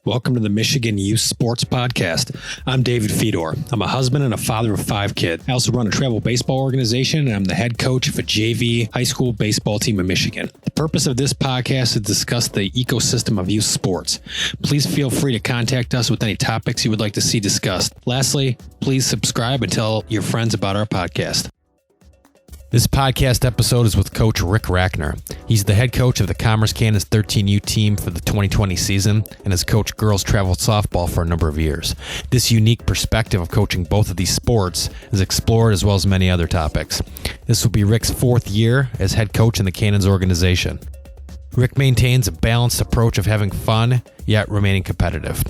Welcome to the Michigan Youth Sports Podcast. I'm David Fiedor. I'm a husband and a father of 5 kids. I also run a travel baseball organization, and I'm the head coach of a JV high school baseball team in Michigan. The purpose of this podcast is to discuss the ecosystem of youth sports. Please feel free to contact us with any topics you would like to see discussed. Lastly, please subscribe and tell your friends about our podcast. This podcast episode is with Coach Rick Rachner. He's the head coach of the Commerce Cannons 13U team for the 2020 season and has coached girls travel softball for a number of years. This unique perspective of coaching both of these sports is explored as well as many other topics. This will be Rick's 4th year as head coach in the Cannons organization. Rick maintains a balanced approach of having fun, yet remaining competitive.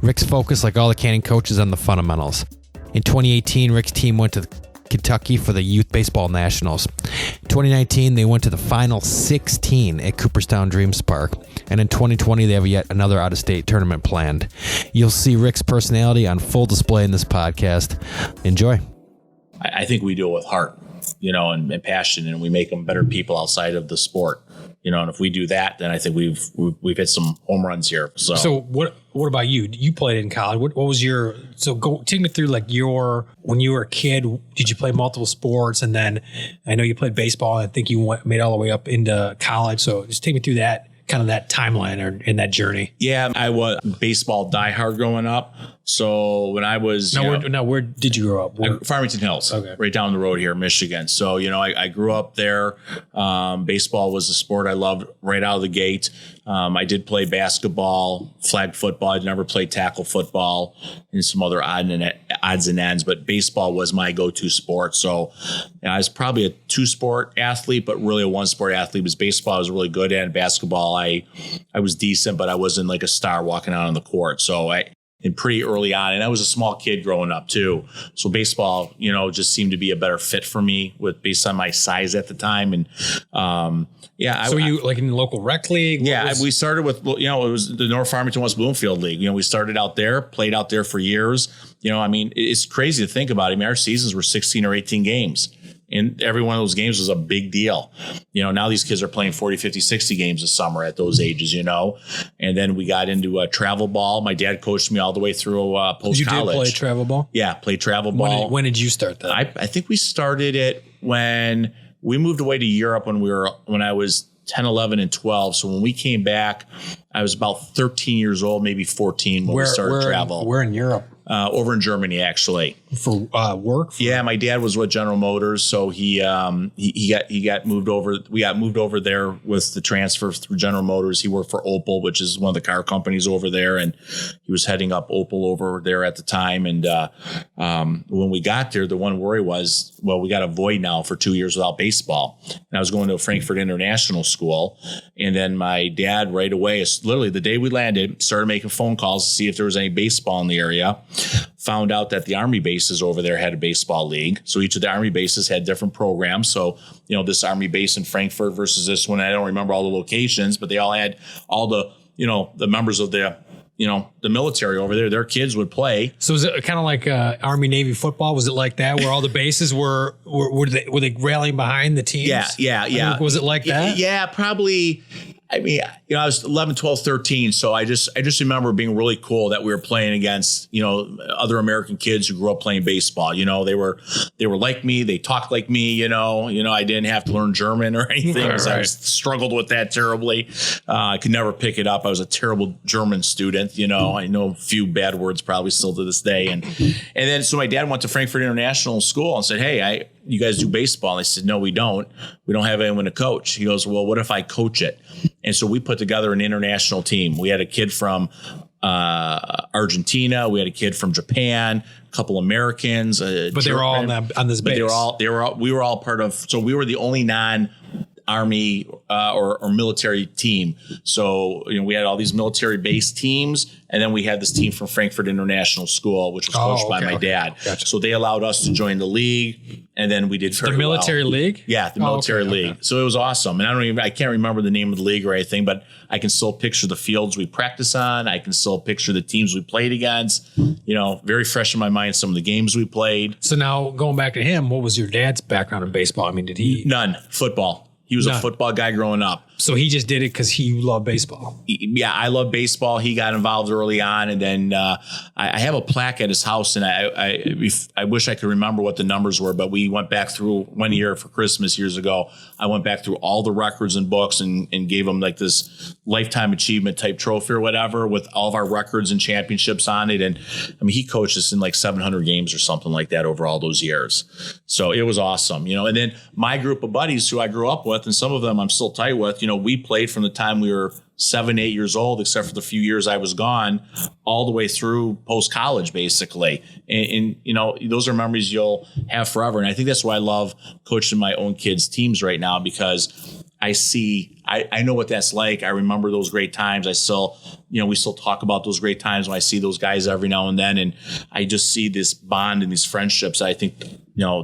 Rick's focus, like all the Cannon coaches, on the fundamentals. In 2018, Rick's team went to Kentucky for the Youth Baseball Nationals. In 2019, they went to the Final 16 at Cooperstown Dreams Park. And in 2020, they have yet another out-of-state tournament planned. You'll see Rick's personality on full display in this podcast. Enjoy. I think we do it with heart, and passion, and we make them better people outside of the sport. And if we do that, then I think we've hit some home runs here. So what about you? You played in college. What was your, take me through when you were a kid, did you play multiple sports? And then I know you played baseball. I think you made all the way up into college. So just take me through that timeline or in that journey. Yeah, I was baseball diehard growing up. So when I was... Where did you grow up? Farmington Hills, okay. Right down the road here in Michigan. So, I grew up there. Baseball was a sport I loved right out of the gate. I did play basketball, flag football. I never played tackle football and some other odds and ends, but baseball was my go-to sport. So I was probably a 2-sport athlete, but really a 1-sport athlete. Was baseball I was really good at. Basketball, I was decent, but I wasn't like a star walking out on the court. So and pretty early on, and I was a small kid growing up too. So baseball, just seemed to be a better fit for me based on my size at the time. And So you in the local rec league? We started with, it was the North Farmington West Bloomfield League. We started out there, played out there for years. It's crazy to think about it. Our seasons were 16 or 18 games. And every one of those games was a big deal. Now these kids are playing 40, 50, 60 games a summer at those ages, And then we got into travel ball. My dad coached me all the way through post-college. You did play travel ball? Yeah, played travel ball. When did you start that? I think we started it when we moved away to Europe when I was 10, 11, and 12. So when we came back, I was about 13 years old, maybe 14 when we started travel. Where in Europe? Over in Germany, actually. For work? Yeah, my dad was with General Motors, so he got moved over. We got moved over there with the transfer through General Motors. He worked for Opel, which is one of the car companies over there, and he was heading up Opel over there at the time. And when we got there, the one worry was, we got a void now for 2 years without baseball. And I was going to a Frankfurt International School, and then my dad right away, literally the day we landed, started making phone calls to see if there was any baseball in the area. Found out that the Army bases over there had a baseball league. So each of the Army bases had different programs. So, this Army base in Frankfurt versus this one, I don't remember all the locations, but they all had all the, the members of the military over there. Their kids would play. So was it kind of like Army Navy football? Was it like that where all the bases were they rallying behind the teams? Yeah. Was it like that? Yeah, probably. I was 11, 12, 13. So I just remember being really cool that we were playing against, other American kids who grew up playing baseball. They were like me. They talked like me, I didn't have to learn German or anything. Right. I struggled with that terribly. I could never pick it up. I was a terrible German student. I know a few bad words probably still to this day. And then, so my dad went to Frankfurt International School and said, "Hey, you guys do baseball?" And I said, "No, we don't. We don't have anyone to coach." He goes, "Well, what if I coach it?" And so we put together an international team. We had a kid from Argentina. We had a kid from Japan, a couple Americans. But they were all on this base. We were all part of. So we were the only non-Army or military team. So we had all these military-based teams, and then we had this team from Frankfurt International School, which was coached by my dad. Gotcha. So they allowed us to join the league, and then we did very well. The military league? Yeah, the military league. Okay. So it was awesome. And I can't remember the name of the league or anything, but I can still picture the fields we practice on. I can still picture the teams we played against. Very fresh in my mind, some of the games we played. So now going back to him, what was your dad's background in baseball? Did he? None. Football. He was a football guy growing up. So he just did it because he loved baseball. Yeah, I love baseball. He got involved early on, and then I have a plaque at his house, and I wish I could remember what the numbers were, but we went back through one year for Christmas years ago. I went back through all the records and books and gave him like this lifetime achievement type trophy or whatever with all of our records and championships on it. And I mean, he coached us in like 700 games or something like that over all those years. So it was awesome, and then my group of buddies who I grew up with, and some of them I'm still tight with, we played from the time we were 7, 8 years old, except for the few years I was gone, all the way through post-college, basically. And those are memories you'll have forever. And I think that's why I love coaching my own kids' teams right now, because I know what that's like. I remember those great times. I still, we still talk about those great times when I see those guys every now and then. And I just see this bond and these friendships. I think,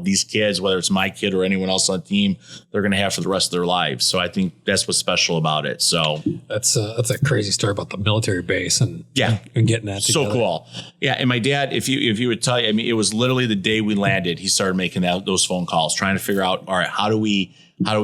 these kids, whether it's my kid or anyone else on the team, they're going to have for the rest of their lives. So I think that's what's special about it. So that's a crazy story about the military base and getting that together. So cool. Yeah. And my dad, if you would tell you, I mean, it was literally the day we landed, he started making those phone calls, trying to figure out, all right, how do we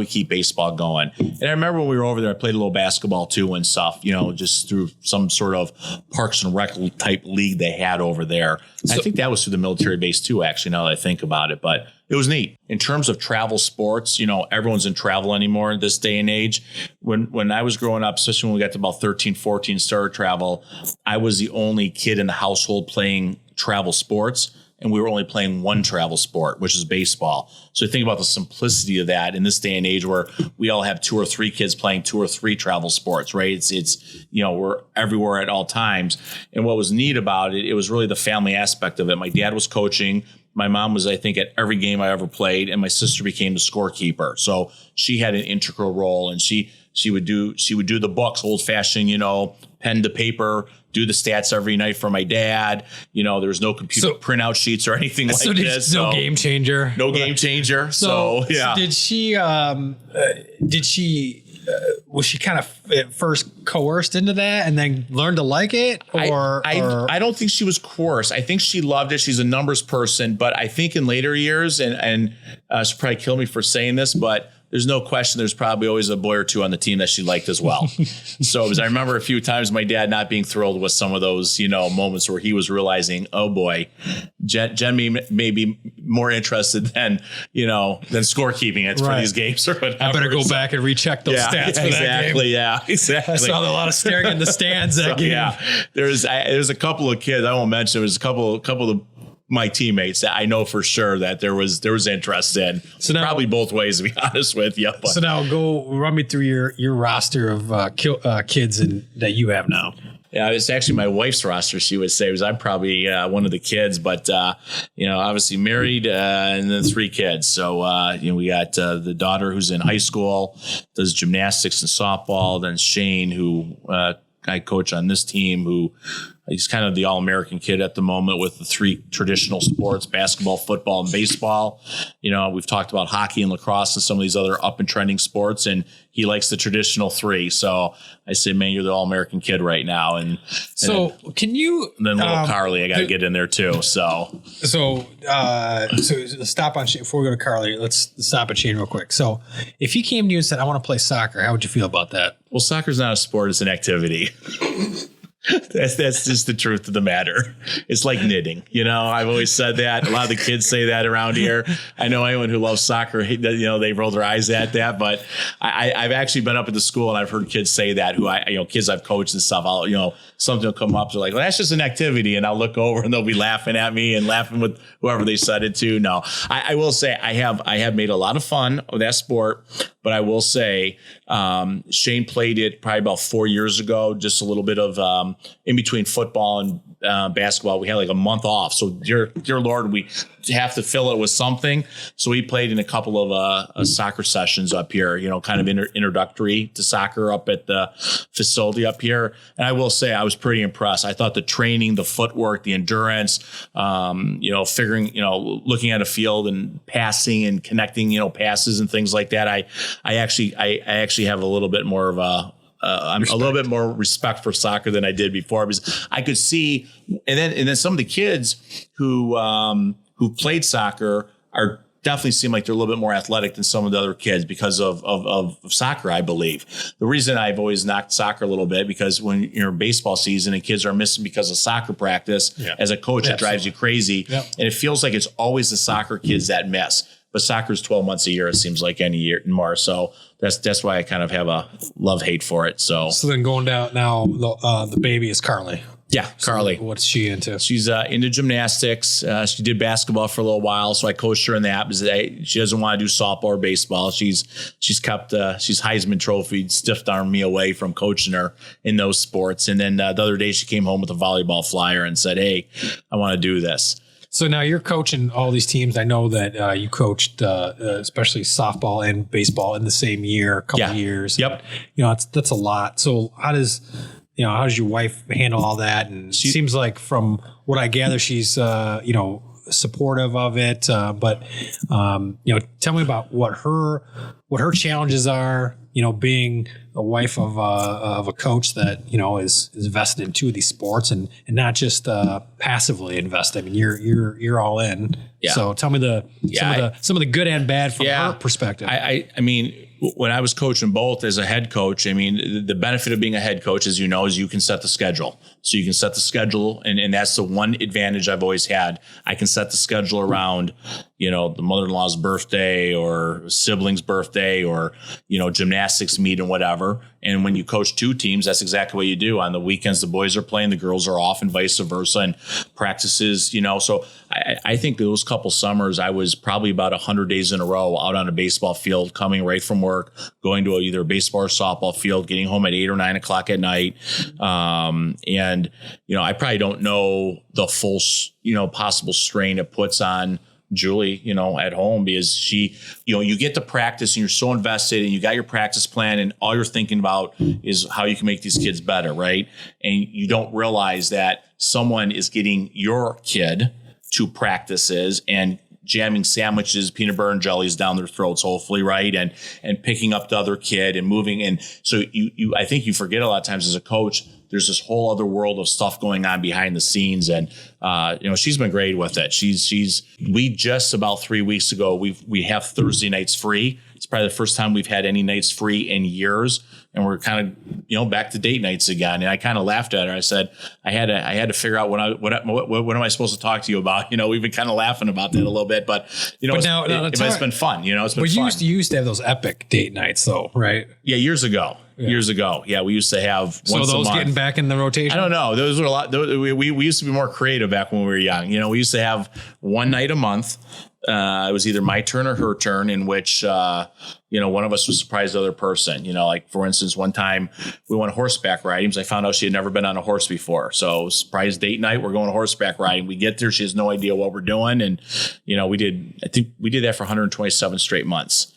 keep baseball going? And I remember when we were over there, I played a little basketball too and stuff, just through some sort of Parks and Rec type league they had over there. So, I think that was through the military base too, actually, now that I think about it. But it was neat. In terms of travel sports, everyone's in travel anymore in this day and age. When I was growing up, especially when we got to about 13, 14, started travel, I was the only kid in the household playing travel sports. And we were only playing one travel sport, which is baseball. So think about the simplicity of that in this day and age where we all have 2 or 3 kids playing 2 or 3 travel sports, right? It's we're everywhere at all times. And what was neat about it, it was really the family aspect of it. My dad was coaching. My mom was, I think, at every game I ever played, and my sister became the scorekeeper. So she had an integral role, and she would do the books, old fashioned, pen to paper, do the stats every night for my dad. There's no computer printout sheets or anything like this. No game changer. No game changer. So yeah. Was she kind of at first coerced into that and then learned to like it? I don't think she was coerced. I think she loved it. She's a numbers person, but I think in later years, and she'll probably kill me for saying this, but there's no question there's probably always a boy or two on the team that she liked as well. So I remember a few times my dad not being thrilled with some of those, moments where he was realizing, oh boy, Jen may be more interested than scorekeeping for these games or whatever. I better go back and recheck those stats for that game. Yeah, exactly. I saw a lot of staring in the stands that game. Yeah, there's a couple of kids, I won't mention, there was a couple of my teammates that I know for sure that there was interest in. So now, probably both ways, to be honest with you. But. So now go run me through your roster of kids that you have now. Yeah, it's actually my wife's roster, she would say, because I'm probably one of the kids, but, obviously married and then 3 kids. So, we got the daughter who's in high school, does gymnastics and softball. Then Shane, who I coach on this team, who he's kind of the all-American kid at the moment with the 3 traditional sports, basketball, football, and baseball. We've talked about hockey and lacrosse and some of these other up and trending sports, and he likes the traditional 3. So I say, man, you're the all-American kid right now. And can you? And then little Carly, I got to get in there too. So stop on Shane. Before we go to Carly, let's stop at Shane real quick. So if he came to you and said, I want to play soccer, how would you feel about that? Well, soccer's not a sport, it's an activity. That's just the truth of the matter. It's like knitting. I've always said that. A lot of the kids say that around here. I know anyone who loves soccer, they roll their eyes at that. But I've actually been up at the school and I've heard kids say that kids I've coached and stuff. Something will come up. They're like, well, that's just an activity. And I'll look over and they'll be laughing at me and laughing with whoever they said it to. No, I will say I have made a lot of fun of that sport. But I will say Shane played it probably about 4 years ago, just a little bit of in between football and basketball. We had like a month off. So dear Lord, we have to fill it with something. So he played in a couple of soccer sessions up here, kind of introductory to soccer up at the facility up here. And I will say I was pretty impressed. I thought the training, the footwork, the endurance, figuring, looking at a field and passing and connecting, passes and things like that. I actually have a little bit more of I'm a little bit more respect for soccer than I did before, because I could see, and then some of the kids who played soccer are definitely seem like they're a little bit more athletic than some of the other kids because of soccer, I believe. The reason I've always knocked soccer a little bit, because when you're in baseball season and kids are missing because of soccer practice, as a coach, it drives you crazy. Yep. And it feels like it's always the soccer kids that miss. But soccer's 12 months a year, it seems like, any year more. So that's why I kind of have a love-hate for it. So then going down now, the baby is Carly. Yeah, Carly. So what's she into? She's into gymnastics. She did basketball for a little while, so I coached her in that. She doesn't want to do softball or baseball. She's Heisman Trophy stiff armed me away from coaching her in those sports. And then the other day she came home with a volleyball flyer and said, "Hey, I want to do this." So now you're coaching all these teams. I know that you coached especially softball and baseball in the same year, a couple of years. Yep. And, that's a lot. So how does your wife handle all that? And she seems like, from what I gather, she's supportive of it. But tell me about what her challenges are. Being a wife of a coach that is vested in two of these sports and not just passively invested. I mean, you're all in. Yeah. So tell me some of the good and bad from her perspective. I mean, when I was coaching both as a head coach, I mean, the benefit of being a head coach, as you know, is you can set the schedule. So you can set the schedule, and that's the one advantage I've always had. I can set the schedule around, the mother-in-law's birthday or sibling's birthday or, gymnastics meet and whatever. And when you coach two teams, that's exactly what you do. On the weekends, the boys are playing, the girls are off, and vice versa, and practices, So I think those couple summers, I was probably about 100 days in a row out on a baseball field, coming right from work, going to either a baseball or softball field, getting home at 8 or 9 o'clock at night. And I probably don't know the full, possible strain it puts on Julie, at home, because she, you get to practice and you're so invested and you got your practice plan and all you're thinking about is how you can make these kids better. Right. And you don't realize that someone is getting your kid to practices and jamming sandwiches, peanut butter and jellies down their throats, hopefully. Right. And picking up the other kid and moving. And so I think you forget a lot of times as a coach, there's this whole other world of stuff going on behind the scenes. And, she's been great with it. We just about 3 weeks ago, we have Thursday nights free. It's probably the first time we've had any nights free in years. And we're kind of, back to date nights again. And I kind of laughed at her. I said, I had to figure out what am I supposed to talk to you about? We've been kind of laughing about that a little bit, but it's been fun. It's been fun. You used to have those epic date nights though, right? Yeah. Years ago. Yeah, we used to have once a month. So those getting back in the rotation? I don't know. Those were a lot. We used to be more creative back when we were young. We used to have one night a month. It was either my turn or her turn, in which, one of us would surprise the other person. Like, for instance, one time we went horseback riding because I found out she had never been on a horse before. So surprise date night, we're going horseback riding. We get there, she has no idea what we're doing. And, I think we did that for 127 straight months.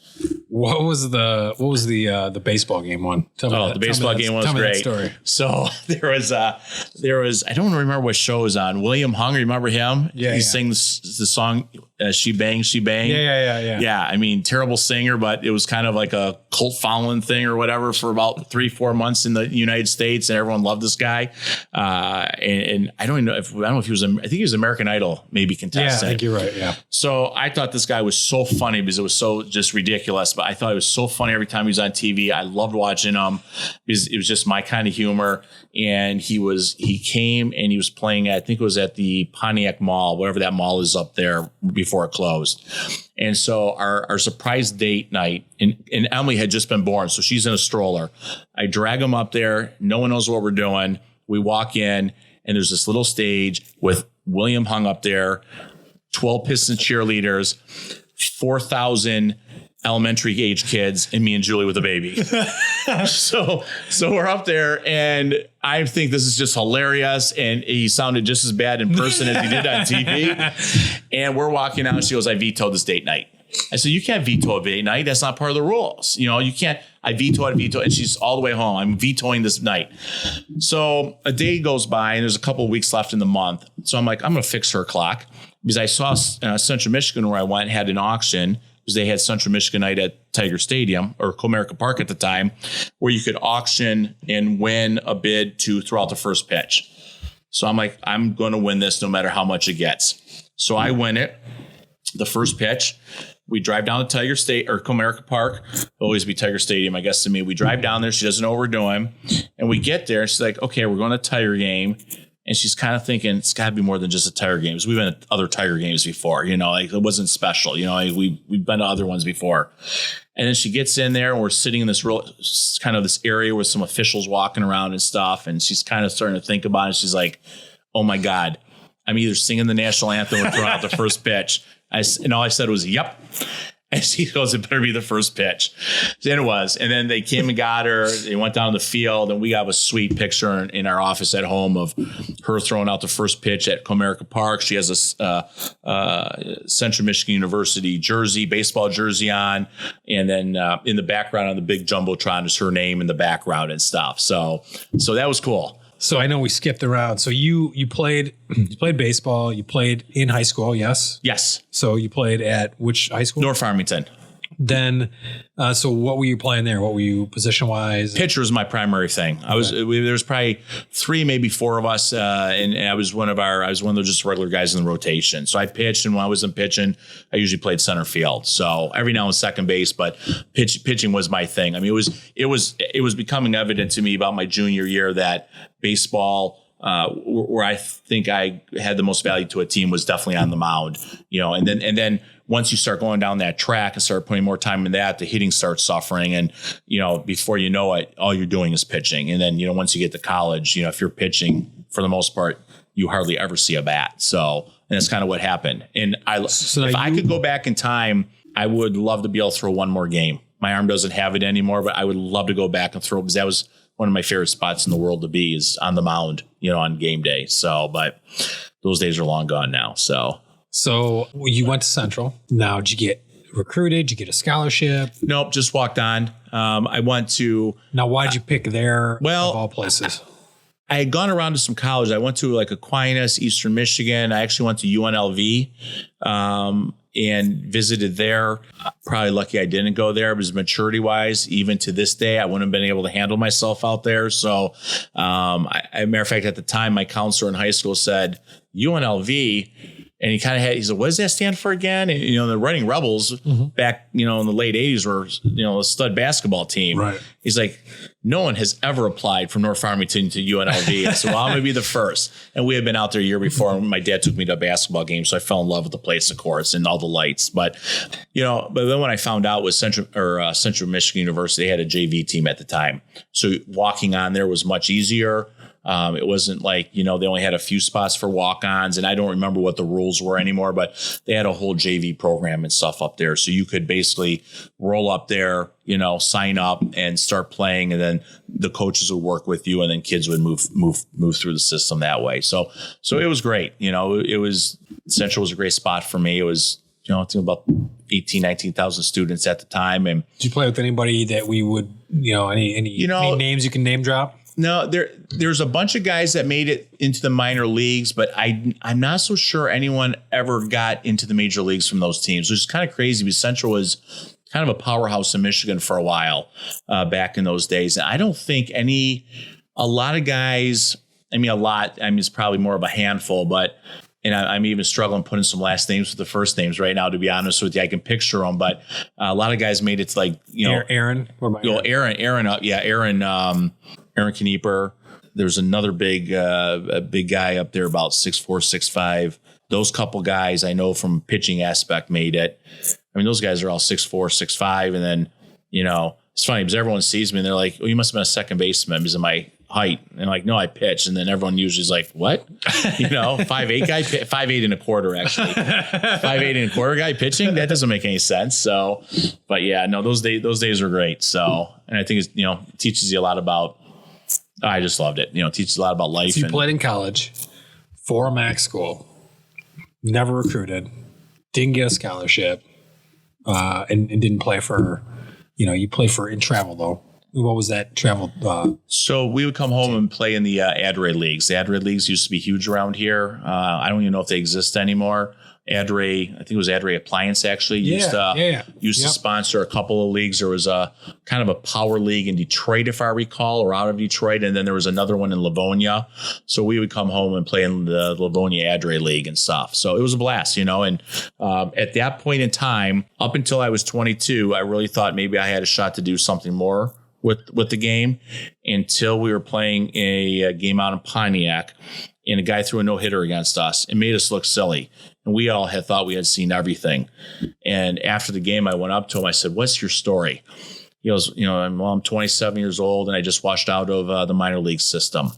What was the baseball game one? The baseball game was great. Story. So there was I don't remember what show it was on. William Hung, remember him? Yeah. He sings the song She Bang, She Bang. Yeah. Yeah, I mean, terrible singer, but it was kind of like a cult following thing or whatever for about 3-4 months in the United States, and everyone loved this guy. And I don't know if he was. I think he was American Idol maybe contestant. Yeah, I think you're right. Yeah. So I thought this guy was so funny because it was so just ridiculous. But I thought it was so funny every time he was on TV. I loved watching him because it was just my kind of humor. And he came and he was playing I think it was at the Pontiac Mall, whatever that mall is up there before it closed. And so our surprise date night, and Emily had just been born, so she's in a stroller. I drag him up there. No one knows what we're doing. We walk in, and there's this little stage with William Hung up there, 12 Piston cheerleaders, 4,000 elementary age kids, and me and Julie with a baby. So we're up there, and I think this is just hilarious. And he sounded just as bad in person as he did on TV. And we're walking out, and she goes, "I vetoed this date night." I said, "You can't veto a date night. That's not part of the rules. You can't." I veto. And she's all the way home. I'm vetoing this night. So a day goes by, and there's a couple of weeks left in the month. So I'm like, I'm going to fix her clock, because I saw Central Michigan, where I went, had an auction, because they had Central Michigan night at Tiger Stadium, or Comerica Park at the time, where you could auction and win a bid to throw out the first pitch. So I'm like, I'm going to win this no matter how much it gets. So I win it. the first pitch, we drive down to Tiger State or Comerica Park. It'll always be Tiger Stadium, I guess, to me. We drive down there. She doesn't know what we're doing. And we get there. And she's like, okay, we're going to a Tiger game. And she's kind of thinking it's got to be more than just a Tiger game. We've been at other Tiger games before, like it wasn't special. Like we've been to other ones before. And then she gets in there and we're sitting in this this area with some officials walking around and stuff. And she's kind of starting to think about it. She's like, oh my God, I'm either singing the national anthem or throwing out the first pitch. And all I said was, yep. And she goes, it better be the first pitch. And it was. And then they came and got her. They went down the field, and we got a sweet picture in our office at home of her throwing out the first pitch at Comerica Park. She has a Central Michigan University jersey, baseball jersey on. And then in the background on the big Jumbotron is her name in the background and stuff. So that was cool. So I know we skipped around. So you played baseball. You played in high school, yes? Yes. So you played at which high school? North Farmington. Then, so what were you playing there? What were you position wise? Pitcher was my primary thing. There was probably 3, maybe 4 of us, and I was one of the just regular guys in the rotation. So I pitched, and when I wasn't pitching, I usually played center field. So every now and second base, but pitching was my thing. I mean, it was becoming evident to me about my junior year that baseball, where I think I had the most value to a team, was definitely on the mound. And then once you start going down that track and start putting more time in that, the hitting starts suffering. And, before you know it, all you're doing is pitching. And then, once you get to college, if you're pitching, for the most part, you hardly ever see a bat. So, and that's kind of what happened. And I could go back in time, I would love to be able to throw one more game. My arm doesn't have it anymore, but I would love to go back and throw, because that was one of my favorite spots in the world to be, is on the mound, on game day. So, but those days are long gone now. So you went to Central. Now, did you get recruited? Did you get a scholarship? Nope, just walked on. I went to... Now, why'd you pick there of all places? I had gone around to some college. I went to like Aquinas, Eastern Michigan. I actually went to UNLV and visited there. Probably lucky I didn't go there, because maturity-wise, even to this day, I wouldn't have been able to handle myself out there. So, matter of fact, at the time, my counselor in high school said, UNLV... And he said, what does that stand for again? And, the Running Rebels back, in the late 80s were, a stud basketball team. Right. He's like, no one has ever applied from North Farmington to UNLV. I said, well, I'm going to be the first. And we had been out there a year before, and my dad took me to a basketball game. So I fell in love with the place, of course, and all the lights. But, but then when I found out was Central Michigan University, they had a JV team at the time. So walking on there was much easier. It wasn't like, they only had a few spots for walk-ons, and I don't remember what the rules were anymore, but they had a whole JV program and stuff up there. So you could basically roll up there, sign up and start playing, and then the coaches would work with you, and then kids would move through the system that way. So it was great. Central was a great spot for me. It was, I think about 19,000 students at the time. And did you play with anybody that we would, any names you can name drop? No, there's a bunch of guys that made it into the minor leagues, but I'm not so sure anyone ever got into the major leagues from those teams, which is kind of crazy, because Central was kind of a powerhouse in Michigan for a while back in those days. And I don't think a lot of guys, it's probably more of a handful, but I'm even struggling putting some last names with the first names right now, to be honest with you. I can picture them, but a lot of guys made it to Aaron. Aaron Knieper. There's another big guy up there, about 6'4", 6'5". Those couple guys I know from pitching aspect made it. Those guys are all 6'4", 6'5", and then it's funny because everyone sees me and they're like, "Oh, you must have been a second baseman because of my height." And I'm like, "No, I pitch." And then everyone usually is like, "What?" 5'8" guy, 5'8 and a quarter actually, 5'8 and a quarter guy pitching. That doesn't make any sense. So, but yeah, no, those days were great. So, and I think it teaches you a lot about. I just loved it. It teaches a lot about life. So you played in college for a MAC school, never recruited, didn't get a scholarship, and didn't play for, you played for in travel though. What was that travel? So we would come home and play in the Adray leagues. The Adray leagues used to be huge around here. I don't even know if they exist anymore. Adray, I think it was Adray Appliance actually used to sponsor a couple of leagues. There was a kind of a power league in Detroit, if I recall, or out of Detroit. And then there was another one in Livonia. So we would come home and play in the Livonia Adray League and stuff. So it was a blast, you know, and at that point in time, up until I was 22, I really thought maybe I had a shot to do something more with the game until we were playing a game out in Pontiac and a guy threw a no-hitter against us and made us look silly. And we all had thought we had seen everything. And after the game, I went up to him. I said, "What's your story?" He goes, "You know, I'm 27 years old and I just washed out of the minor league system."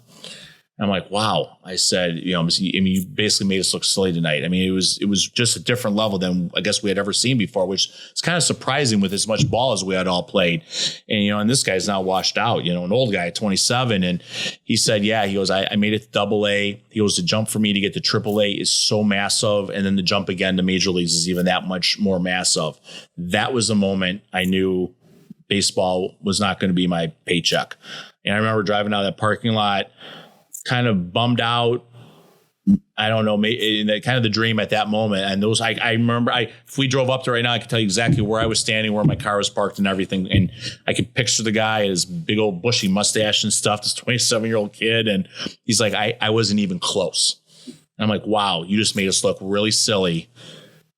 I'm like, "Wow." I said, "You know, you basically made us look silly tonight." I mean, it was just a different level than I guess we had ever seen before, which is kind of surprising with as much ball as we had all played. And, you know, and this guy's now washed out, you know, an old guy at 27. And he said, "Yeah," he goes, I made it to Double-A. He goes, "The jump for me to get to Triple-A is so massive. And then the jump again to major leagues is even that much more massive." That was the moment I knew baseball was not going to be my paycheck. And I remember driving out of that parking lot, kind of bummed out. I don't know, kind of the dream at that moment. And those, I remember, if we drove up there right now, I could tell you exactly where I was standing, where my car was parked and everything. And I could picture the guy, his big old bushy mustache and stuff, this 27-year-old kid. And he's like, I wasn't even close. And I'm like, "Wow, you just made us look really silly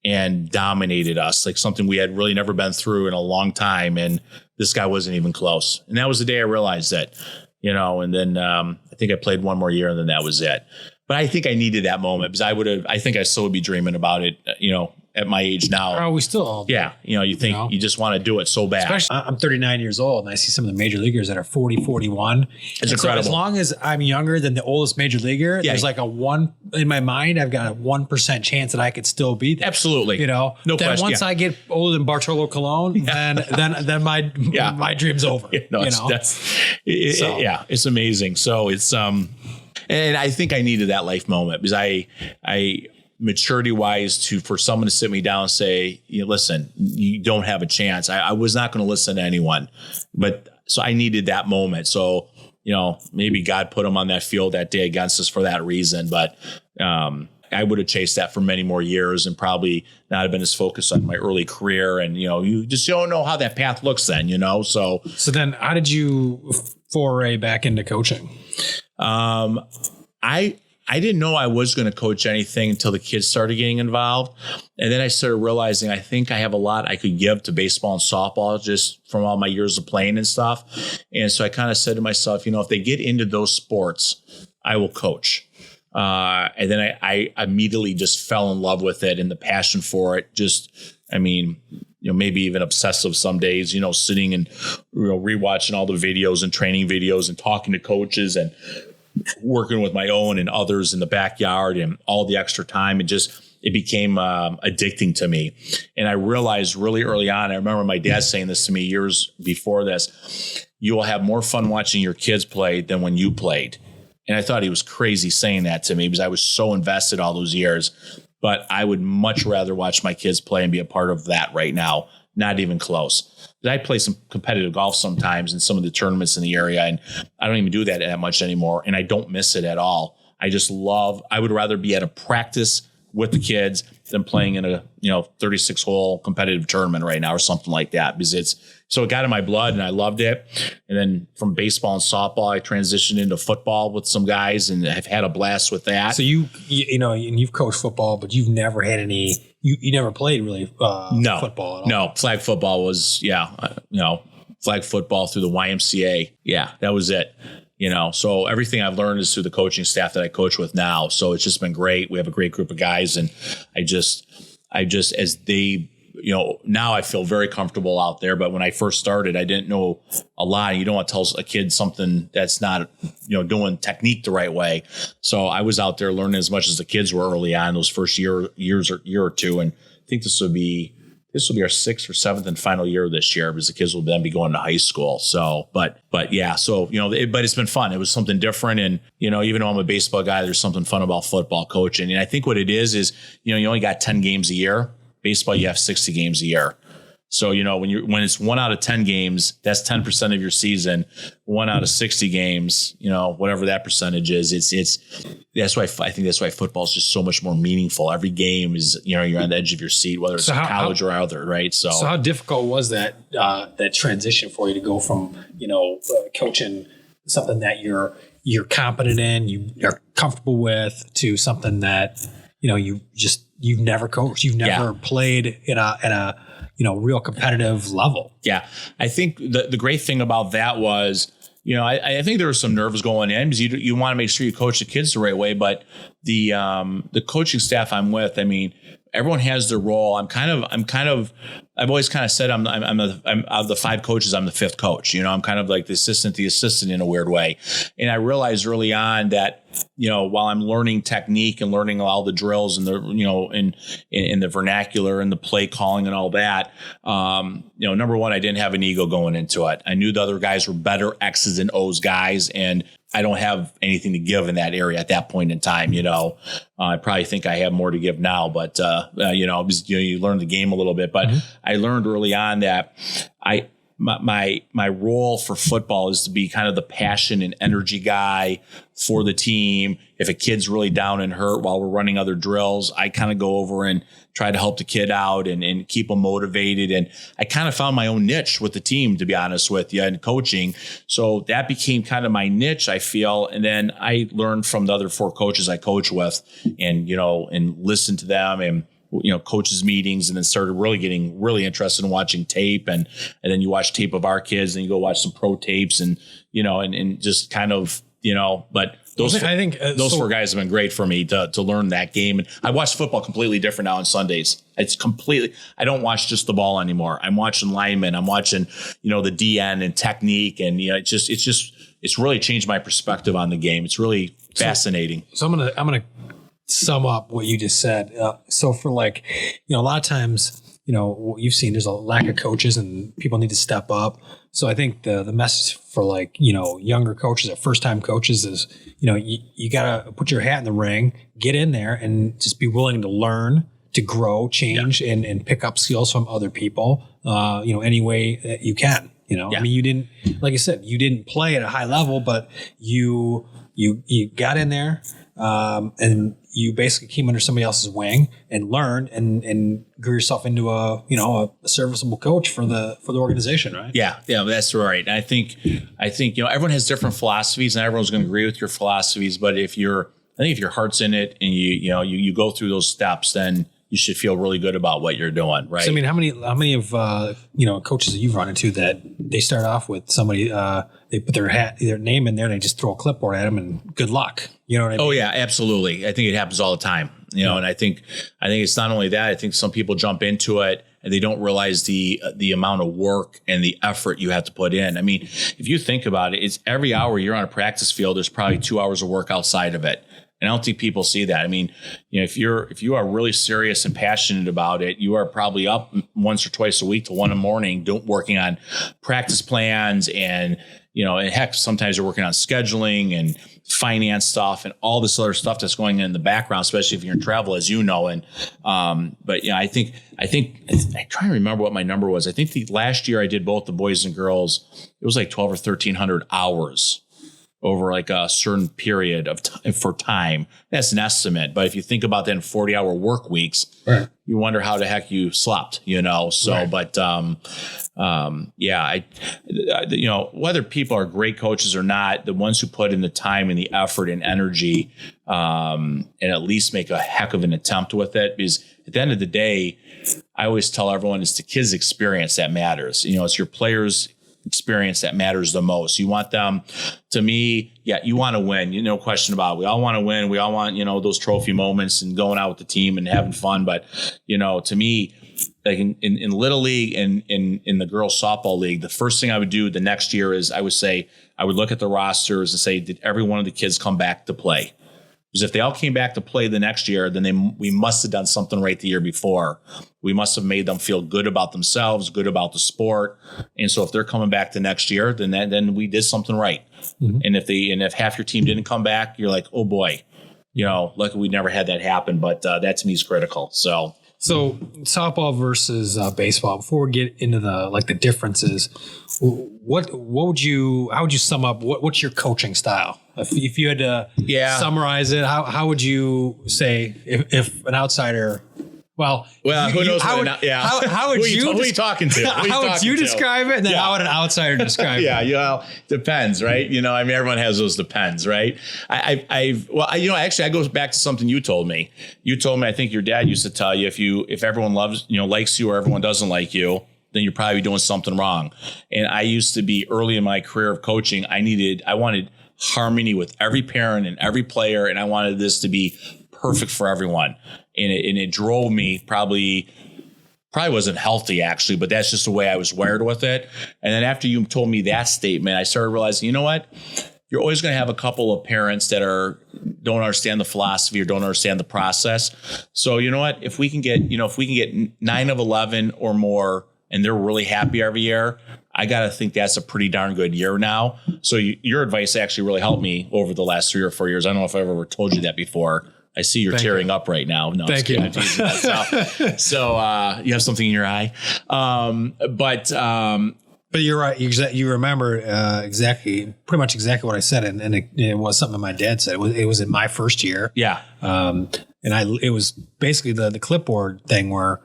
and dominated us, like something we had really never been through in a long time. And this guy wasn't even close." And that was the day I realized that, you know, and then I think I played one more year and then that was it. But I think I needed that moment because I think I still would be dreaming about it, you know, at my age now. Oh, we still all do. Yeah. You know, you think you just want to do it so bad. Especially, I'm 39 years old and I see some of the major leaguers that are 40, 41. It's incredible. So as long as I'm younger than the oldest major leaguer, there's like in my mind, I've got a 1% chance that I could still be there. Absolutely. You know, no then question. Once I get older than Bartolo Colon, then my dream's over. Yeah, no, it's amazing. So it's, and I think I needed that life moment because I maturity wise for someone to sit me down and say, "You know, listen, you don't have a chance." I was not going to listen to anyone, but so I needed that moment. So, you know, maybe God put him on that field that day against us for that reason, but, I would have chased that for many more years and probably not have been as focused on my early career. And, you know, you just don't know how that path looks then, you know? So then how did you foray back into coaching? I didn't know I was going to coach anything until the kids started getting involved. And then I started realizing I think I have a lot I could give to baseball and softball just from all my years of playing and stuff. And so I kind of said to myself, you know, if they get into those sports, I will coach. And then I immediately just fell in love with it and the passion for it. Just, I mean, you know, maybe even obsessive some days, you know, sitting and, you know, rewatching all the videos and training videos and talking to coaches and working with my own and others in the backyard and all the extra time. It became addicting to me. And I realized really early on, I remember my dad saying this to me years before this, "You will have more fun watching your kids play than when you played." And I thought he was crazy saying that to me because I was so invested all those years. But I would much rather watch my kids play and be a part of that right now. Not even close. I play some competitive golf sometimes in some of the tournaments in the area, and I don't even do that much anymore. And I don't miss it at all. I would rather be at a practice with the kids than playing in a, 36 hole competitive tournament right now or something like that, because so it got in my blood and I loved it. And then from baseball and softball, I transitioned into football with some guys and have had a blast with that. So you've coached football, but you've never had any, you never played really football at all. No, flag football was, flag football through the YMCA. Yeah, that was it. So everything I've learned is through the coaching staff that I coach with now. So it's just been great. We have a great group of guys, and I just as they, now I feel very comfortable out there. But when I first started, I didn't know a lot. You don't want to tell a kid something that's not, doing technique the right way. So I was out there learning as much as the kids were early on those first year or two. And I think this will be our 6th or 7th and final year this year, because the kids will then be going to high school. So, but yeah, so, but it's been fun. It was something different. And, even though I'm a baseball guy, there's something fun about football coaching. And I think what it is, you only got 10 games a year. Baseball, you have 60 games a year. So, when it's 1 out of 10 games, that's 10% of your season. 1 out of 60 games, whatever that percentage is, that's why I think that's why football is just so much more meaningful. Every game is, you're on the edge of your seat, whether it's college or other, right? So how difficult was that transition for you to go from, coaching something that you're competent in, you're comfortable with, to something that, you've never coached, you've never played in a real competitive level. Yeah. I think the great thing about that was, I think there was some nerves going in because you want to make sure you coach the kids the right way. But the coaching staff I'm with, I mean, everyone has their role. I've always kind of said I'm of the 5 coaches, I'm the 5th coach. I'm kind of like the assistant in a weird way. And I realized early on that, while I'm learning technique and learning all the drills and the, in the vernacular and the play calling and all that, number one, I didn't have an ego going into it. I knew the other guys were better X's and O's guys, and I don't have anything to give in that area at that point in time. I probably think I have more to give now, but you learn the game a little bit. But I learned early on that my role for football is to be kind of the passion and energy guy for the team. If a kid's really down and hurt while we're running other drills, I kind of go over and try to help the kid out and keep them motivated. And I kind of found my own niche with the team, to be honest with you, and coaching. So that became kind of my niche, I feel. And then I learned from the other 4 coaches I coach with and listen to them and, coaches meetings, and then started really getting really interested in watching tape. And then you watch tape of our kids and you go watch some pro tapes and just kind of, but those 4 guys have been great for me to learn that game. And I watch football completely different now on Sundays. I don't watch just the ball anymore. I'm watching linemen. I'm watching, the DN and technique. And, it's really changed my perspective on the game. It's really fascinating. So I'm going to sum up what you just said. So for a lot of times, what you've seen, there's a lack of coaches and people need to step up. So I think the message for younger coaches or first time coaches is, you got to put your hat in the ring, get in there and just be willing to learn, to grow, change, and pick up skills from other people, any way that you can. I mean, you didn't, like you said, you didn't play at a high level, but you got in there, and you basically came under somebody else's wing and learned and grew yourself into a serviceable coach for the organization, right? Yeah, that's right. And I think everyone has different philosophies, and everyone's going to agree with your philosophies. But if your heart's in it and you go through those steps, then you should feel really good about what you're doing, right? So, I mean, how many of coaches that you've run into that they start off with somebody, they put their name in there and they just throw a clipboard at them and good luck. You know what I mean? Oh yeah, absolutely. I think it happens all the time. And I think it's not only that. I think some people jump into it and they don't realize the amount of work and the effort you have to put in. I mean, if you think about it, it's every hour you're on a practice field, there's probably 2 hours of work outside of it. And I don't think people see that. I mean, if you are really serious and passionate about it, you are probably up once or twice a week till 1 a.m. working on practice plans and heck, sometimes you're working on scheduling and finance stuff and all this other stuff that's going on in the background, especially if you're in travel, as you know. And but I think I try to remember what my number was. I think the last year I did both the boys and girls, it was like 12 or 1,300 hours over like a certain period of for time. That's an estimate. But if you think about that in 40-hour work weeks, right, you wonder how the heck you slept, So, right. But, whether people are great coaches or not, the ones who put in the time and the effort and energy, and at least make a heck of an attempt with it, because at the end of the day, I always tell everyone it's the kids' experience that matters. It's your players' experience that matters the most. You want them, to me, you want to win, no question about it. We all want to win. We all want, those trophy moments and going out with the team and having fun. But, to me, like in Little League and in the girls softball league, the first thing I would do the next year is I would look at the rosters and say, did every one of the kids come back to play? Because if they all came back to play the next year, then we must have done something right the year before. We must have made them feel good about themselves, good about the sport. And so if they're coming back the next year, then we did something right. Mm-hmm. And if half your team didn't come back, you're like, oh boy, luckily we never had that happen. But that to me is critical. So So softball versus baseball. Before we get into the differences, how would you sum up what's your coaching style? If you had to summarize it, how would you say if an outsider? Well, who knows? How would you? Who are you talking to? How would you describe it, and then how would an outsider describe it? Depends, right? Everyone has those depends, right? Actually, I go back to something you told me. You told me, I think your dad used to tell you, if everyone likes you or everyone doesn't like you, then you're probably doing something wrong. And I used to be early in my career of coaching. I wanted harmony with every parent and every player, and I wanted this to be perfect for everyone. And it drove me, probably wasn't healthy actually, but that's just the way I was wired with it. And then after you told me that statement, I started realizing, you know what? You're always going to have a couple of parents that don't understand the philosophy or don't understand the process. So you know what? If we can get 9 of 11 or more, and they're really happy every year, I got to think that's a pretty darn good year now. So your advice actually really helped me over the last 3 or 4 years. I don't know if I ever told you that before. I see you're tearing up right now. No, thank you. So you have something in your eye. But you're right. You remember pretty much exactly what I said. And it was something my dad said. It was in my first year. Yeah. It was basically the clipboard thing where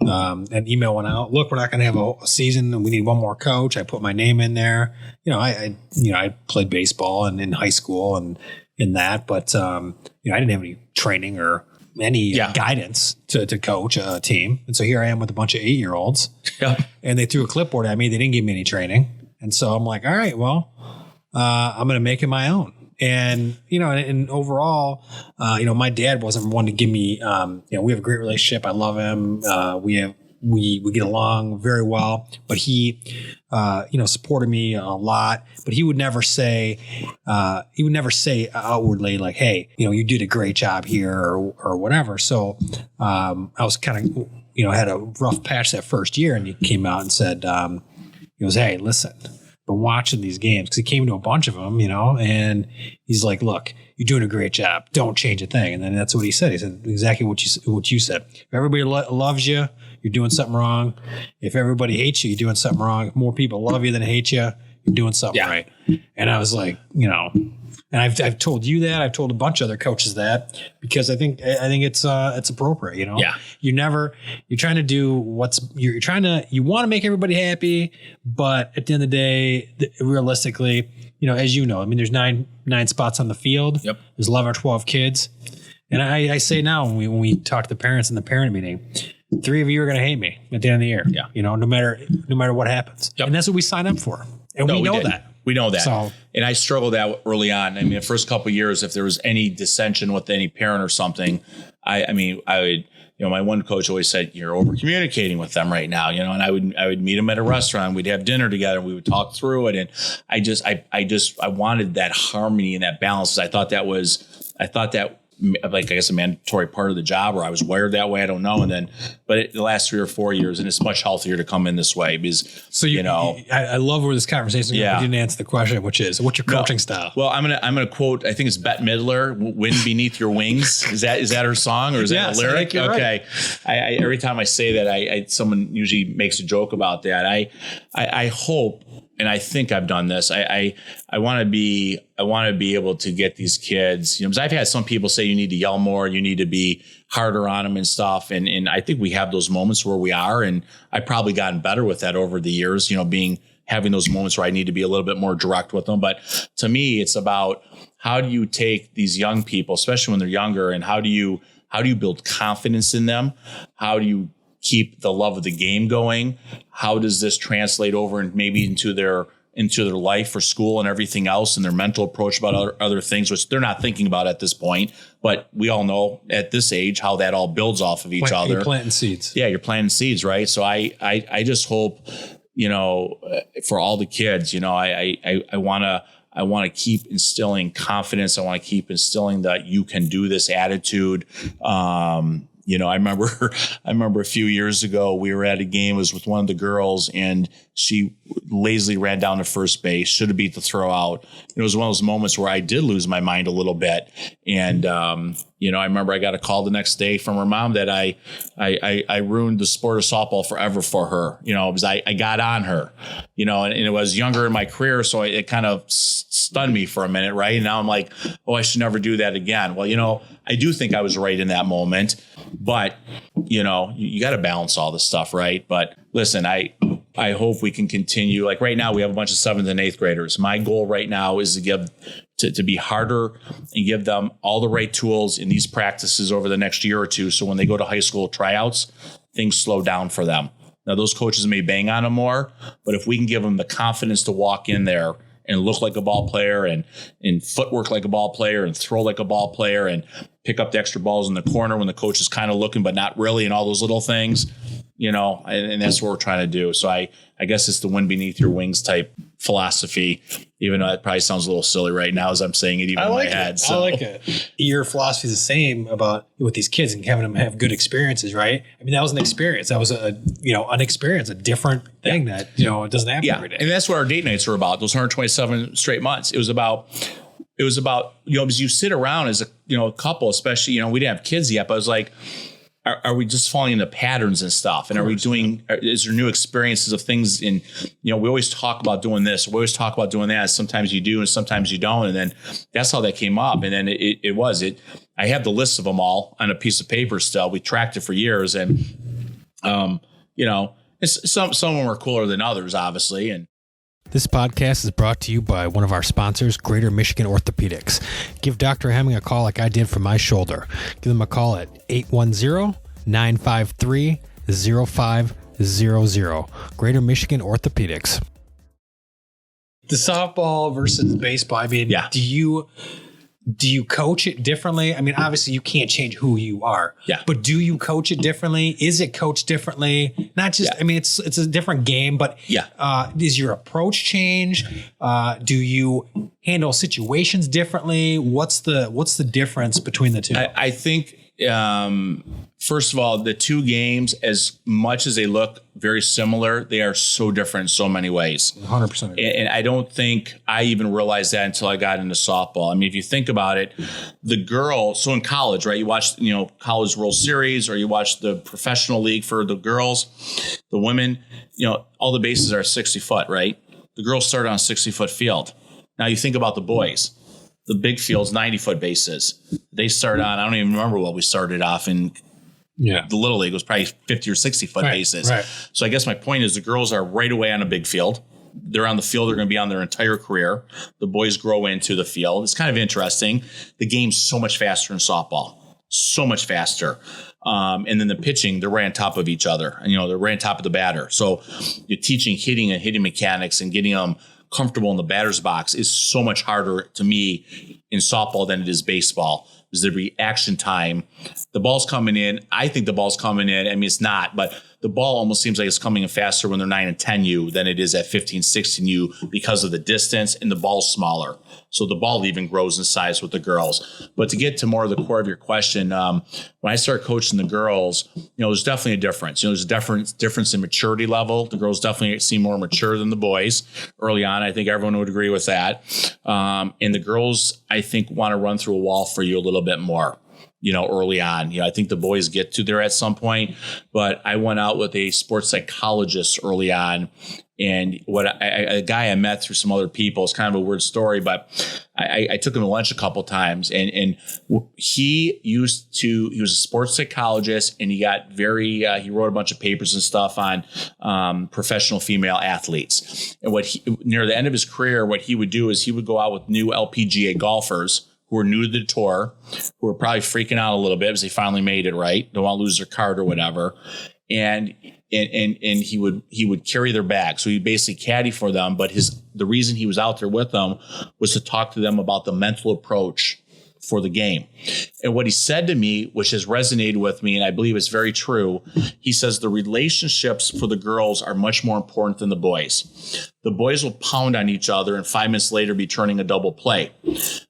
an email went out. Look, we're not going to have a season, and we need one more coach. I put my name in there. I played baseball and in high school and in that, but I didn't have any training or any guidance to coach a team. And so here I am with a bunch of 8-year-olds, and they threw a clipboard at me. They didn't give me any training, and so I'm like, all right, well, I'm going to make it my own. And, and overall, my dad wasn't one to give me, we have a great relationship. I love him. We get along very well, but he, supported me a lot, but he would never say outwardly like, hey, you did a great job here or whatever. So, I was kind of, had a rough patch that first year, and he came out and said, he goes, hey, listen, been watching these games, because he came to a bunch of them, and he's like, look, you're doing a great job. Don't change a thing. And then that's what he said. He said exactly what you said. If everybody loves you, you're doing something wrong. If everybody hates you, you're doing something wrong. If more people love you than hate you, you're doing something right. And I was like, and I've told you that. I've told a bunch of other coaches that, because I think it's appropriate. You're trying to do you want to make everybody happy, but at the end of the day, realistically, as there's nine spots on the field. Yep. There's 11 or 12 kids. And I say now, when we talk to the parents in the parent meeting, 3 of you are going to hate me at the end of the year. Yeah. No matter what happens. Yep. And that's what we sign up for. And we know that. We know that. So, and I struggled that early on. The first couple of years, if there was any dissension with any parent or something, I would, my one coach always said, you're over communicating with them right now, and I would meet them at a restaurant. We'd have dinner together. We would talk through it. And I wanted that harmony and that balance. I thought that I guess a mandatory part of the job, or I was wired that way. I don't know. But the last 3 or 4 years, and it's much healthier to come in this way because, I love where this conversation is. Yeah. You didn't answer the question, which is, what's your coaching style? Well, I'm gonna quote, I think it's Bette Midler, "Wind Beneath Your Wings." Is that her song, or is that a lyric? Okay. Right. Every time I say that, someone usually makes a joke about that. I hope, and I think I've done this. I want to be able to get these kids, because I've had some people say you need to yell more, you need to be harder on them and stuff. And I think we have those moments where we are, and I've probably gotten better with that over the years, having those moments where I need to be a little bit more direct with them. But to me, it's about, how do you take these young people, especially when they're younger, and how do you build confidence in them? How do you keep the love of the game going? How does this translate over and maybe into their life or school and everything else, and their mental approach about other things, which they're not thinking about at this point. But we all know at this age how that all builds off of each other. You're planting seeds. Yeah, you're planting seeds, right? So I just hope, for all the kids, I want to keep instilling confidence. I want to keep instilling that you can do this attitude. I remember a few years ago, we were at a game, it was with one of the girls, and she lazily ran down to first base, should have beat the throw out. It was one of those moments where I did lose my mind a little bit. And I remember I got a call the next day from her mom that I ruined the sport of softball forever for her, because I got on her, and it was younger in my career. So it kind of stunned me for a minute. Right. And now I'm like, oh, I should never do that again. Well, I do think I was right in that moment, but you got to balance all this stuff. Right. But listen, I hope we can continue. Like right now we have a bunch of 7th and 8th graders. My goal right now is to be harder and give them all the right tools in these practices over the next year or two. So when they go to high school tryouts, things slow down for them. Now those coaches may bang on them more, but if we can give them the confidence to walk in there and look like a ball player and footwork like a ball player and throw like a ball player and pick up the extra balls in the corner when the coach is kind of looking, but not really, and all those little things, and that's what we're trying to do. So I guess it's the wind beneath your wings type philosophy, even though that probably sounds a little silly right now as I'm saying it even in my head. So. I like it. Your philosophy is the same about with these kids and having them have good experiences, right? I mean, that was an experience. That was an experience, a different thing that, it doesn't happen every day. And that's what our date nights were about. Those 127 straight months. It was about, because you sit around as a couple, especially, we didn't have kids yet, but I was like, are we just falling into patterns and stuff? And is there new experiences of things in, we always talk about doing this. We always talk about doing that. Sometimes you do and sometimes you don't. And then that's how that came up. And then I have the list of them all on a piece of paper still. We tracked it for years. And, it's, some of them are cooler than others, obviously. And This podcast is brought to you by one of our sponsors, Greater Michigan Orthopedics. Give Dr. Hemming a call like I did for my shoulder. Give them a call at 810-953-0500. Greater Michigan Orthopedics. The softball versus baseball, I mean, do you coach it differently? I mean, obviously you can't change who you are. Yeah. But do you coach it differently? Is it coached differently? Not just, I mean, it's a different game, but does your approach change? Do you handle situations differently? What's the difference between the two? I think, first of all, the two games, as much as they look very similar, they are so different in so many ways. 100%. And I don't think I even realized that until I got into softball. I mean, if you think about it, the girl, so in college, right, you watch, College World Series, or you watch the professional league for the girls, the women, all the bases are 60 foot, right? The girls start on a 60-foot field. Now you think about the boys. The big field's 90-foot bases. They start on, I don't even remember what we started off in. The Little League was probably 50 or 60-foot bases. Right. So I guess my point is the girls are right away on a big field. They're on the field. They're going to be on their entire career. The boys grow into the field. It's kind of interesting. The game's so much faster in softball. So much faster. And then the pitching, they're right on top of each other. And, they're right on top of the batter. So you're teaching hitting and hitting mechanics and getting them comfortable in the batter's box is so much harder to me in softball than it is baseball. Because the reaction time, the ball's coming in. I think the ball's coming in. I mean, it's not, but the ball almost seems like it's coming in faster when they're 9 and 10 U than it is at 15, 16 U because of the distance, and the ball's smaller. So the ball even grows in size with the girls. But to get to more of the core of your question, when I started coaching the girls, there's definitely a difference. There's a difference in maturity level. The girls definitely seem more mature than the boys early on. I think everyone would agree with that. And the girls, I think, want to run through a wall for you a little bit more. Early on, I think the boys get to there at some point, but I went out with a sports psychologist early on, and a guy I met through some other people. It's kind of a weird story, but I took him to lunch a couple times, and he was a sports psychologist, and he got he wrote a bunch of papers and stuff on professional female athletes. And near the end of his career, what he would do is he would go out with new LPGA golfers who are new to the tour, who are probably freaking out a little bit because they finally made it, right? Don't want to lose their card or whatever. And he would carry their bag. So he basically caddy for them. But the reason he was out there with them was to talk to them about the mental approach for the game. And what he said to me, which has resonated with me, and I believe it's very true, he says the relationships for the girls are much more important than the boys. The boys will pound on each other and 5 minutes later be turning a double play.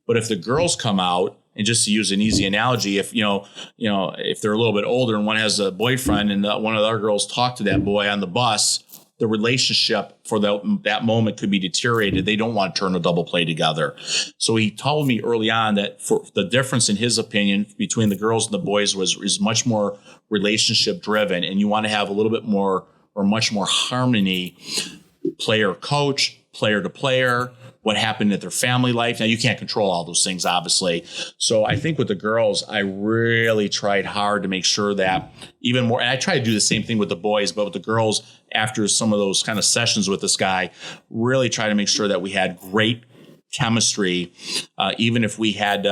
But if the girls come out, and just to use an easy analogy, if if they're a little bit older and one has a boyfriend and one of the other girls talk to that boy on the bus, the relationship for that moment could be deteriorated. They don't want to turn a double play together. So he told me early on that for the difference in his opinion between the girls and the boys is much more relationship driven, and you want to have a little bit more or much more harmony, player coach, player to player, what happened at their family life. Now, you can't control all those things, obviously. So I think with the girls, I really tried hard to make sure that even more, and I try to do the same thing with the boys, but with the girls, after some of those kind of sessions with this guy, really try to make sure that we had great chemistry, even if we had,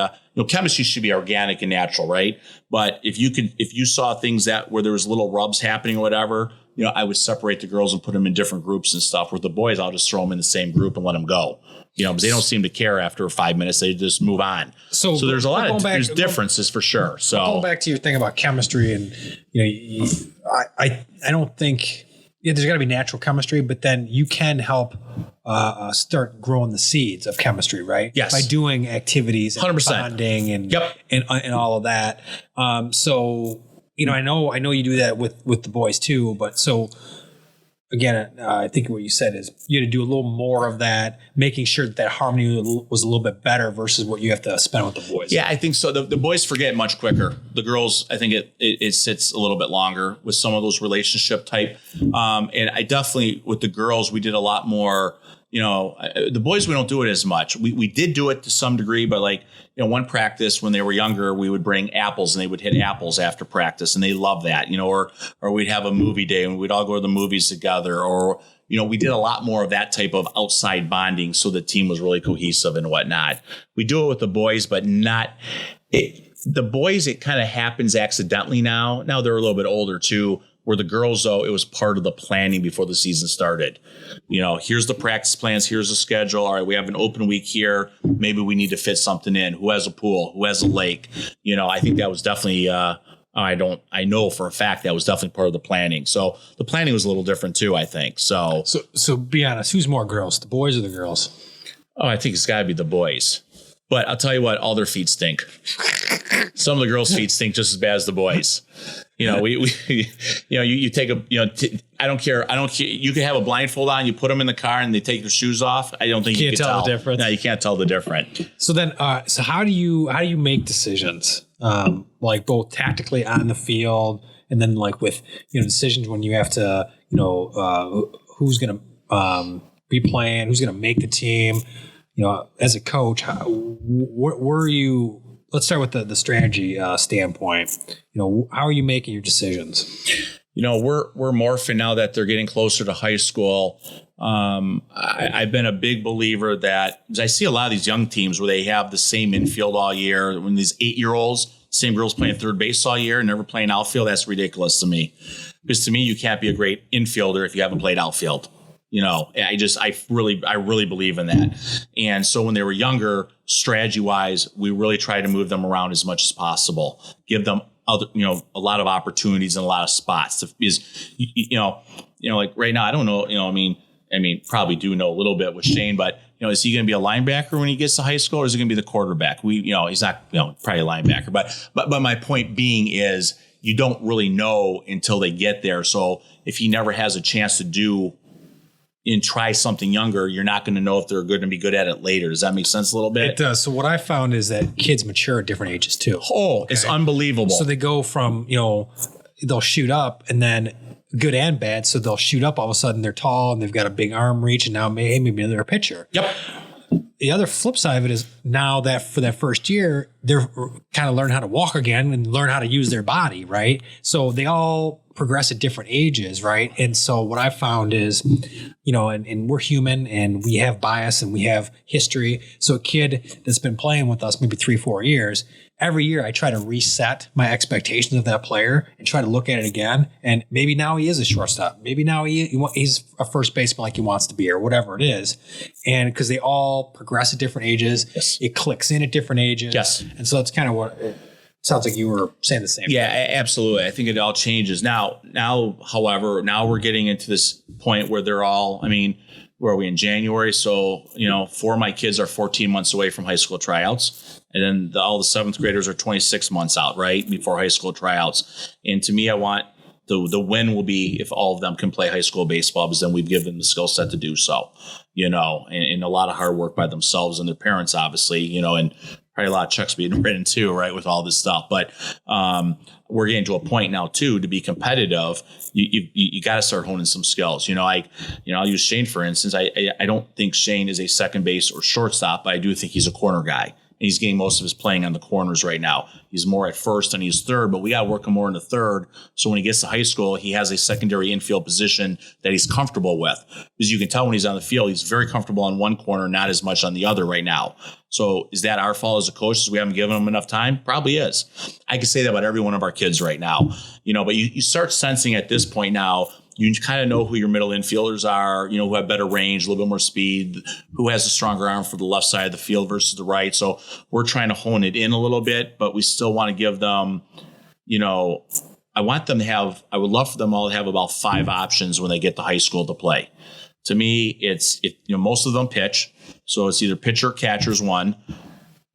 chemistry should be organic and natural, right? But if you saw things where there was little rubs happening or whatever, I would separate the girls and put them in different groups and stuff. With the boys, I'll just throw them in the same group and let them go. Because they don't seem to care after 5 minutes. They just move on. So there's a lot of there's differences for sure. So going back to your thing about chemistry, and I don't think there's got to be natural chemistry, but then you can help start growing the seeds of chemistry, right? Yes, by doing activities, and 100%. Bonding, and all of that. So I know you do that with the boys too, but so. Again, I think what you said is you had to do a little more of that, making sure that harmony was a little bit better versus what you have to spend with the boys. Yeah, I think so. The boys forget much quicker. The girls, I think it sits a little bit longer with some of those relationship type. And I definitely, with the girls, we did a lot more. The boys, we don't do it as much. We did do it to some degree, but one practice when they were younger, we would bring apples and they would hit apples after practice, and they love that, or we'd have a movie day and we'd all go to the movies together, or, we did a lot more of that type of outside bonding so the team was really cohesive and whatnot. We do it with the boys, but not the boys. It kind of happens accidentally now. Now they're a little bit older too. Where the girls, though, it was part of the planning before the season started. Here's the practice plans. Here's the schedule. All right, we have an open week here. Maybe we need to fit something in. Who has a pool? Who has a lake? I think that was definitely, I know for a fact that was definitely part of the planning. So the planning was a little different too, I think. So be honest, who's more girls, the boys or the girls? Oh, I think it's got to be the boys. But I'll tell you what, all their feet stink. Some of the girls' feet stink just as bad as the boys. You take I don't care. You can have a blindfold on, you put them in the car and they take their shoes off. I don't think you can tell the difference. No, you can't tell the difference. So then, so how do you make decisions? Both tactically on the field and then with, decisions when you have to, who's going to be playing, who's going to make the team, as a coach, where are you? Let's start with the strategy standpoint. How are you making your decisions? We're morphing now that they're getting closer to high school. I've been a big believer that I see a lot of these young teams where they have the same infield all year. When these 8-year-olds, same girls playing third base all year and never playing outfield, that's ridiculous to me. Because to me, you can't be a great infielder if you haven't played outfield. I really believe in that. And so when they were younger, strategy wise, we really try to move them around as much as possible, give them a lot of opportunities and a lot of spots. Because right now, I don't know, I mean, probably do know a little bit with Shane, but is he going to be a linebacker when he gets to high school, or is he going to be the quarterback? He's not, probably a linebacker, but my point being is you don't really know until they get there. So if he never has a chance to do and try something younger, you're not going to know if they're going to be good at it later. Does that make sense a little bit? It does. So what I found is that kids mature at different ages too. Oh, okay. It's unbelievable. So they go from, they'll shoot up and then good and bad. So they'll shoot up all of a sudden they're tall and they've got a big arm reach and now maybe they're a pitcher. Yep. The other flip side of it is now that for that first year, they're kind of learn how to walk again and learn how to use their body, right? So they all progress at different ages, right? And so what I found is, and we're human and we have bias and we have history. So a kid that's been playing with us maybe 3-4 years, every year I try to reset my expectations of that player and try to look at it again. And maybe now he is a shortstop. Maybe now he's a first baseman like he wants to be or whatever it is. And because they all progress at different ages, yes. It clicks in at different ages. Yes. And so that's kind of what it sounds like you were saying the same. Yeah, thing. absolutely. I think it all changes. Now, however, we're getting into this point where they're all, where are we in January? So, 4 of my kids are 14 months away from high school tryouts. And then all the 7th graders are 26 months out, right, before high school tryouts. And to me, I want the win will be if all of them can play high school baseball, because then we've given them the skill set to do so, and a lot of hard work by themselves and their parents, obviously, and probably a lot of checks being written too, right, with all this stuff. But we're getting to a point now too, to be competitive, you got to start honing some skills. I'll use Shane for instance. I don't think Shane is a second base or shortstop, but I do think he's a corner guy. And he's getting most of his playing on the corners right now. He's more at first than he's third, but we got to work him more in the third. So when he gets to high school, he has a secondary infield position that he's comfortable with. Because you can tell when he's on the field, he's very comfortable on one corner, not as much on the other right now. So is that our fault as a coach? We haven't given him enough time? Probably is. I can say that about every one of our kids right now. But you start sensing at this point now, you kind of know who your middle infielders are, who have better range, a little bit more speed, who has a stronger arm for the left side of the field versus the right. So we're trying to hone it in a little bit, but we still want to give them, I would love for them all to have about 5 options when they get to high school to play. To me, most of them pitch. So it's either pitcher, catcher's one,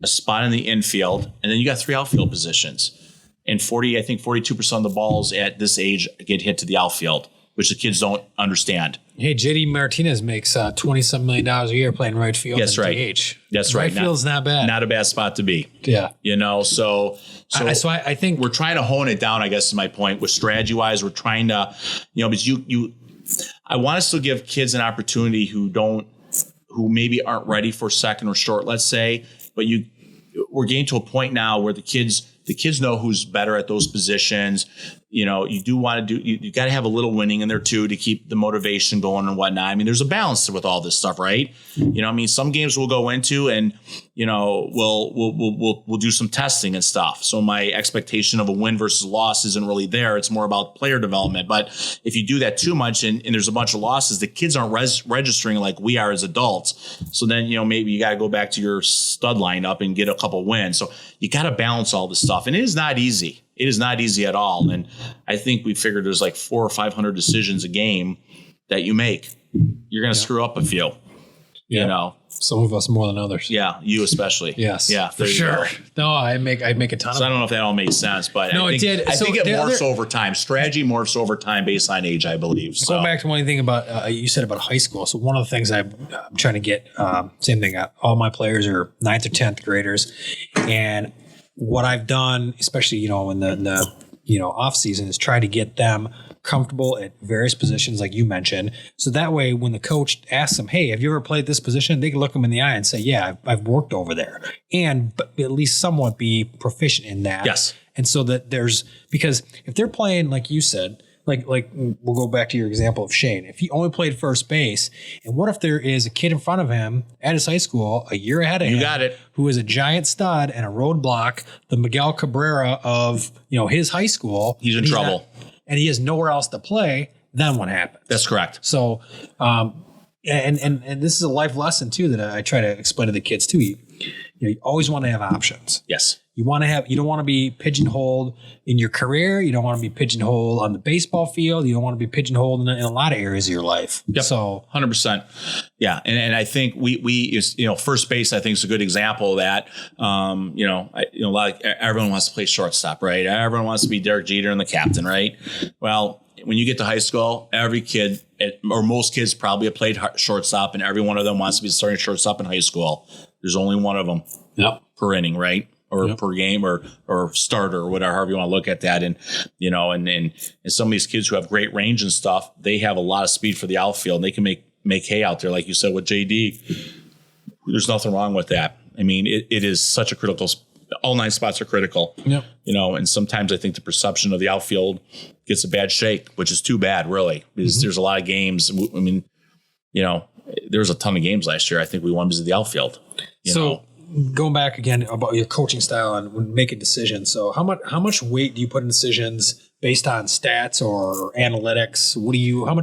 a spot in the infield, and then you got 3 outfield positions. And 42% of the balls at this age get hit to the outfield, which the kids don't understand. Hey, JD Martinez makes $20-some million a year playing right field. That's right. DH. That's right. Right field's not bad. Not a bad spot to be. Yeah. So I think we're trying to hone it down, I guess is my point. With strategy wise, we're trying to, because I want us to give kids an opportunity who maybe aren't ready for second or short, let's say, but we're getting to a point now where the kids know who's better at those positions. You do want to you got to have a little winning in there too, to keep the motivation going and whatnot. I mean, there's a balance with all this stuff, right? Some games we'll go into and, we'll do some testing and stuff. So my expectation of a win versus loss isn't really there. It's more about player development. But if you do that too much and there's a bunch of losses, the kids aren't registering like we are as adults. So then, maybe you got to go back to your stud lineup and get a couple wins. So you got to balance all this stuff. And it is not easy. It is not easy at all. And I think we figured there's like 400 or 500 decisions a game that you make. You're going to screw up a few, Some of us more than others. Yeah, you especially. Yes. Yeah, for sure. No, I make a ton of So I don't know if that all made sense, but no, I think, it did. I think it morphs over time. Strategy morphs over time based on age, I believe. So. Going back to one thing about you said about high school. So one of the things I'm trying to get, same thing. All my players are 9th or 10th graders, and what I've done, especially in the off season, is try to get them comfortable at various positions, like you mentioned. So that way, when the coach asks them, "Hey, have you ever played this position?" they can look them in the eye and say, "Yeah, I've worked over there," but at least somewhat be proficient in that. Yes. And so that because if they're playing, like you said, like we'll go back to your example of Shane. If he only played first base, and what if there is a kid in front of him at his high school, a year ahead of him, got it, who is a giant stud and a roadblock, the Miguel Cabrera of his high school? He's in trouble, and he has nowhere else to play. Then what happens? That's correct. So, and this is a life lesson too that I try to explain to the kids too. You always want to have options. Yes. You don't want to be pigeonholed in your career. You don't want to be pigeonholed on the baseball field. You don't want to be pigeonholed in a lot of areres of your life. Yep. So 100%. Yeah. And I think we first base, I think is a good example of that. Everyone wants to play shortstop, right? Everyone wants to be Derek Jeter and the captain, right? Well, when you get to high school, every kid or most kids probably have played shortstop, and every one of them wants to be starting shortstop in high school. There's only one of them per inning, right? Or per game or starter or whatever, however you want to look at that. And, and some of these kids who have great range and stuff, they have a lot of speed for the outfield, and they can make hay out there. Like you said with JD, there's nothing wrong with that. I mean, it is such a critical, all 9 spots are critical, and sometimes I think the perception of the outfield gets a bad shake, which is too bad, really, because there's a lot of games. I mean, there was a ton of games last year. I think we won because of the outfield. Going back again about your coaching style and when making decisions. So how much weight do you put in decisions based on stats or analytics? How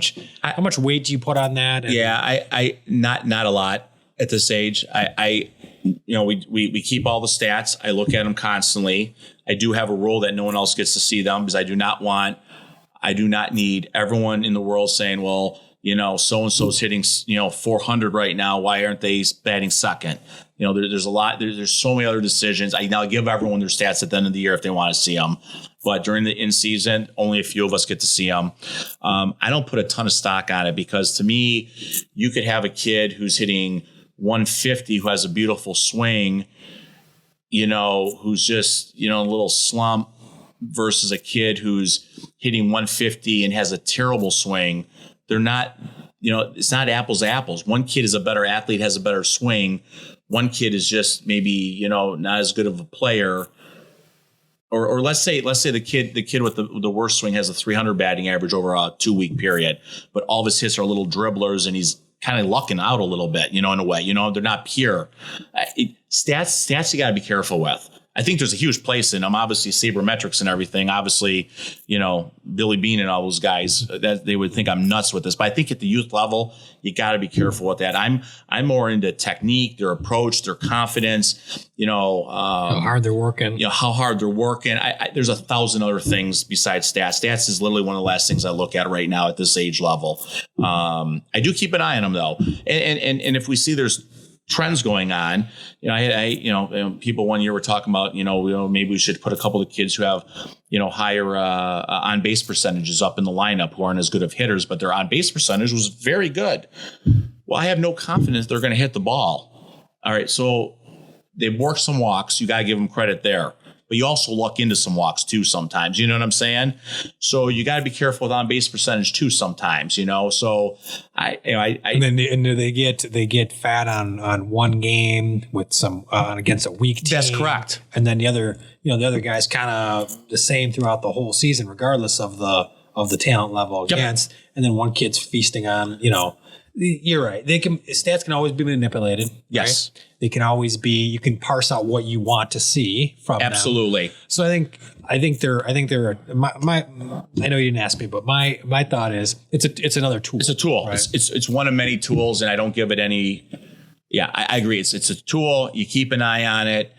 much weight do you put on that? I not a lot at this age. We keep all the stats. I look at them constantly. I do have a rule that no one else gets to see them, because I do not need everyone in the world saying, well, so-and-so's hitting, 400 right now. Why aren't they batting second? There's a lot. There's so many other decisions. I now give everyone their stats at the end of the year if they want to see them. But during the in-season, only a few of us get to see them. I don't put a ton of stock on it because to me, you could have a kid who's hitting 150 who has a beautiful swing, who's just, a little slump versus a kid who's hitting 150 and has a terrible swing. They're not, it's not apples to apples. One kid is a better athlete, has a better swing. One kid is just maybe, not as good of a player. Or let's say the kid with the worst swing has a 300 batting average over a 2-week period, but all of his hits are little dribblers and he's kind of lucking out a little bit, in a way, they're not pure. Stats you got to be careful with. I think there's a huge place in them. Obviously, sabermetrics and everything. Obviously, Billy Bean and all those guys. That they would think I'm nuts with this, but I think at the youth level, you got to be careful with that. I'm more into technique, their approach, their confidence. How hard they're working. How hard they're working. There's 1,000 other things besides stats. Stats is literally one of the last things I look at right now at this age level. I do keep an eye on them though, and if we see there's trends going on, people one year were talking about, maybe we should put a couple of kids who have, higher on base percentages up in the lineup who aren't as good of hitters, but their on base percentage was very good. Well, I have no confidence they're going to hit the ball. All right. So they work some walks. You got to give them credit there. But you also luck into some walks too sometimes. You know what I'm saying? So you got to be careful with on base percentage too sometimes. So and then they get fat on one game with some against a weak team. That's correct. And then the other guy's kind of the same throughout the whole season, regardless of the talent level against. Yep. And then one kid's feasting on. You're right. Stats can always be manipulated. Yes. Right? They can always be, you can parse out what you want to see from them. Absolutely. So I think they're I know you didn't ask me, but my thought is it's another tool. It's a tool. Right? It's one of many tools, and I don't give it any. Yeah, I agree. It's a tool. You keep an eye on it.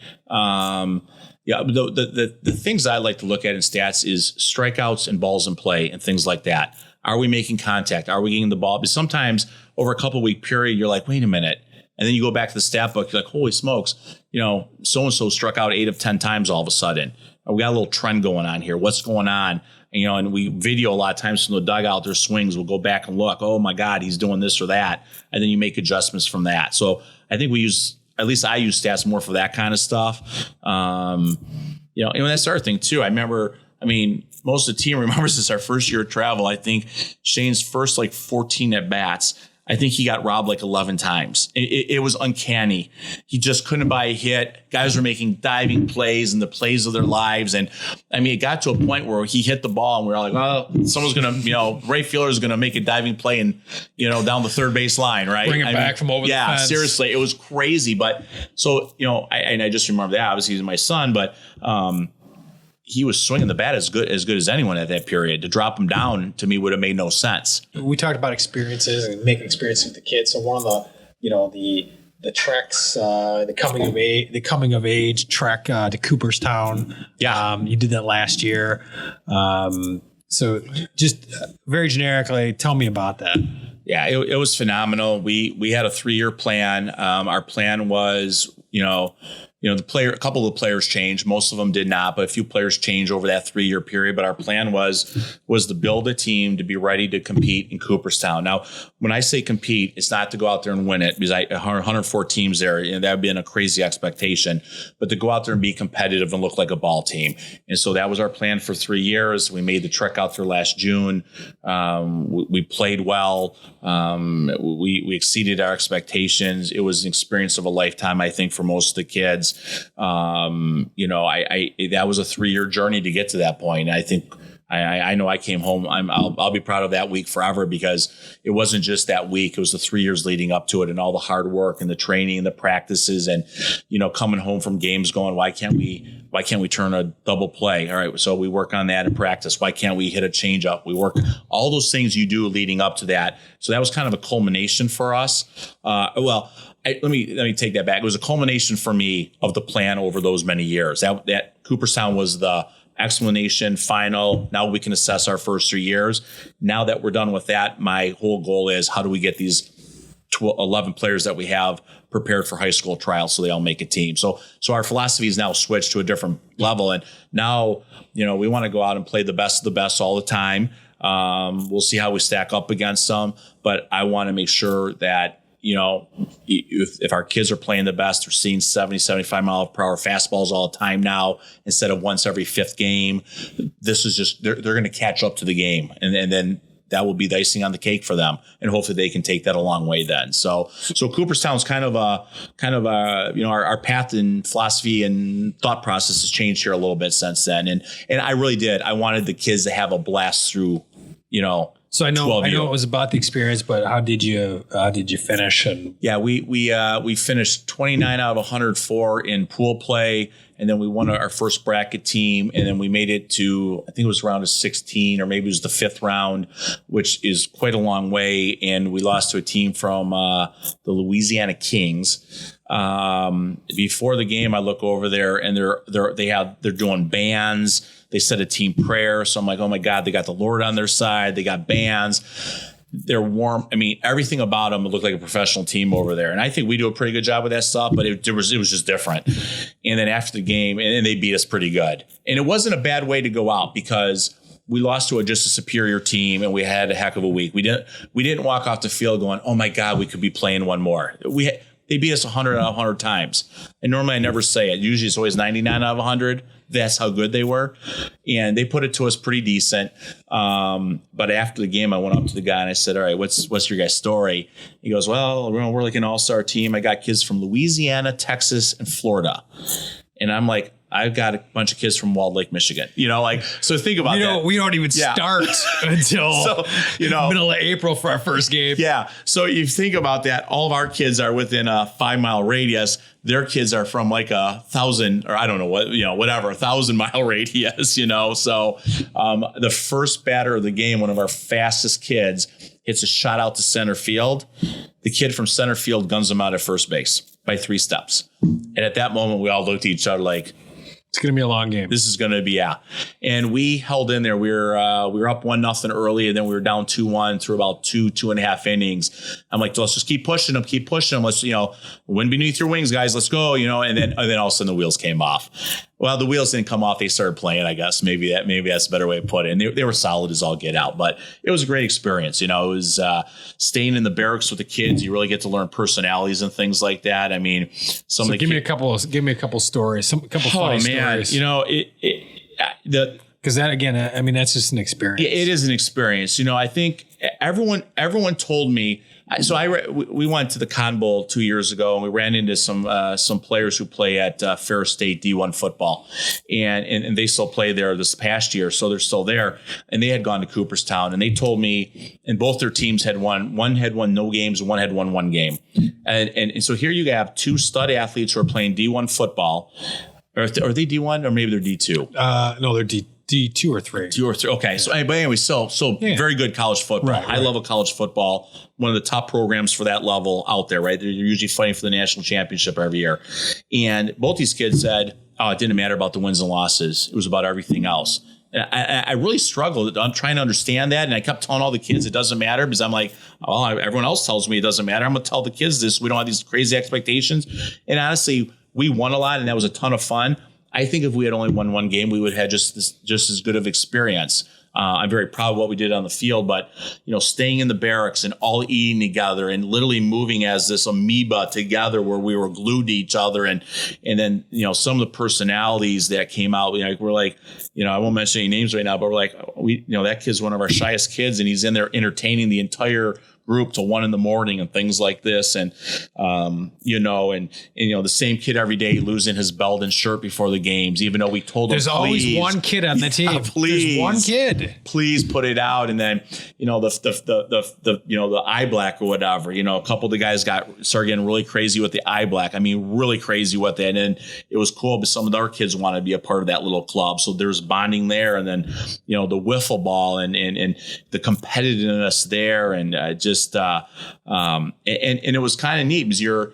The things I like to look at in stats is strikeouts and balls in play and things like that. Are we making contact? Are we getting the ball? Because sometimes over a couple week period, you're like, wait a minute. And then you go back to the stat book. You're like, holy smokes, so-and-so struck out 8 of 10 times all of a sudden. We got a little trend going on here. What's going on? And we video a lot of times from the dugout, their swings. We'll go back and look. Oh my God, he's doing this or that. And then you make adjustments from that. So I think I use stats more for that kind of stuff. And that's the other thing too. Most of the team remembers this, our first year of travel. I think Shane's first 14 at bats, I think he got robbed 11 times. It was uncanny. He just couldn't buy a hit. Guys were making diving plays and the plays of their lives. And it got to a point where he hit the ball and we were like, well, someone's going to, Ray Fiedor's going to make a diving play and, down the third base line, right? Bring it back from over the fence. Yeah, seriously. It was crazy. But so, I just remember that. Obviously, he's my son, but, he was swinging the bat as good as anyone at that period. To drop him down to me would have made no sense. We talked about experiences and making experiences with the kids. So one of the treks, the coming of age trek to Cooperstown. Yeah, you did that last year. So just very generically, tell me about that. Yeah, it was phenomenal. We had a 3-year plan. Our plan was, a couple of the players changed. Most of them did not, but a few players changed over that 3-year period. But our plan was to build a team to be ready to compete in Cooperstown. Now, when I say compete, it's not to go out there and win it because 104 teams there, that would be a crazy expectation, but to go out there and be competitive and look like a ball team. And so that was our plan for 3 years. We made the trek out there last June. We played well. We exceeded our expectations. It was an experience of a lifetime, I think, for most of the kids. That was a 3-year journey to get to that point. I think I know I came home. I'll be proud of that week forever because it wasn't just that week. It was the 3 years leading up to it and all the hard work and the training and the practices and, coming home from games going, why can't we turn a double play? All right. So we work on that in practice. Why can't we hit a change up? We work all those things you do leading up to that. So that was kind of a culmination for us. Let me take that back. It was a culmination for me of the plan over those many years. That Cooperstown was the explanation final. Now we can assess our first 3 years. Now that we're done with that, my whole goal is how do we get these 11 players that we have prepared for high school trials, so they all make a team. So our philosophy is now switched to a different level, and now we want to go out and play the best of the best all the time. We'll see how we stack up against them, but I want to make sure that if our kids are playing the best, they're seeing 70, 75 mile per hour fastballs all the time now instead of once every fifth game. This is just they're going to catch up to the game, and then that will be the icing on the cake for them, and hopefully they can take that a long way then. So Cooperstown's kind of our path and philosophy and thought process has changed here a little bit since then. And I really did. I wanted the kids to have a blast through, So I know it was about the experience, but how did you finish? And we finished 29 out of 104 in pool play, and then we won our first bracket team, and then we made it to, I think it was round of 16, or maybe it was the 5th round, which is quite a long way, and we lost to a team from the Louisiana Kings. Before the game, I look over there, and they're doing bands. They said a team prayer. So I'm like, oh my God, they got the Lord on their side. They got bands. They're warm. I mean, everything about them looked like a professional team over there. And I think we do a pretty good job with that stuff, but it was just different. And then after the game, and they beat us pretty good. And it wasn't a bad way to go out because we lost to just a superior team, and we had a heck of a week. We didn't walk off the field going, oh my God, we could be playing one more. They beat us 100 out of 100 times. And normally I never say it. Usually it's always 99 out of 100. That's how good they were. And they put it to us pretty decent. But after the game, I went up to the guy and I said, all right, what's your guys' story? He goes, well, we're like an all-star team. I got kids from Louisiana, Texas, and Florida. And I'm like, I've got a bunch of kids from Walled Lake, Michigan. So think about that. We don't even start until middle of April for our first game. Yeah. So you think about that. All of our kids are within a 5-mile radius. Their kids are from like 1,000, or I don't know what, whatever, 1,000-mile radius, So the first batter of the game, one of our fastest kids, hits a shot out to center field. The kid from center field guns him out at first base by 3 steps. And at that moment, we all looked at each other like, it's going to be a long game. This is going to be, And we held in there. We were up 1-0 early, and then we were down 2-1 through about 2.5 innings. I'm like, let's just keep pushing them. Let's, wind beneath your wings, guys. Let's go, And then all of a sudden the wheels came off. Well, the wheels didn't come off. They started playing, I guess. Maybe that's a better way to put it. And they were solid as all get out. But it was a great experience. It was staying in the barracks with the kids. You really get to learn personalities and things like that. I mean, give me a couple stories. A couple funny stories. Because that, again, I mean, that's just an experience. It is an experience. I think everyone told me. So we went to the Con Bowl 2 years ago, and we ran into some players who play at Ferris State D1 football, and they still play there this past year, so they're still there. And they had gone to Cooperstown, and they told me, and both their teams had won. One had won no games, and one had won 1 game. And so here you have 2 stud athletes who are playing D1 football. Are they D1 or maybe they're D2? No, they're D2 or 3. 2 or 3. Okay. So, but anyway, so very good college football. Right. High level college football. One of the top programs for that level out there, right? They're usually fighting for the national championship every year. And both these kids said, it didn't matter about the wins and losses. It was about everything else. And I really struggled. I'm trying to understand that. And I kept telling all the kids it doesn't matter because I'm like, everyone else tells me it doesn't matter. I'm going to tell the kids this. We don't have these crazy expectations. And honestly, we won a lot, and that was a ton of fun. I think if we had only won 1 game, we would have had just as good of experience. I'm very proud of what we did on the field, but staying in the barracks and all eating together and literally moving as this amoeba together, where we were glued to each other, and then some of the personalities that came out. We're like, I won't mention any names right now, but we're like, that kid's one of our shyest kids, and he's in there entertaining the entire group till 1 a.m. and things like this. And, the same kid every day losing his belt and shirt before the games, even though we told him, there's always one kid on the team. Please, there's one kid. Please put it out. And then, the eye black or whatever, a couple of the guys started getting really crazy with the eye black. I mean, really crazy with that. And it was cool, but some of our kids wanted to be a part of that little club. So there's bonding there. And then, the wiffle ball and the competitiveness there, and and it was kind of neat because you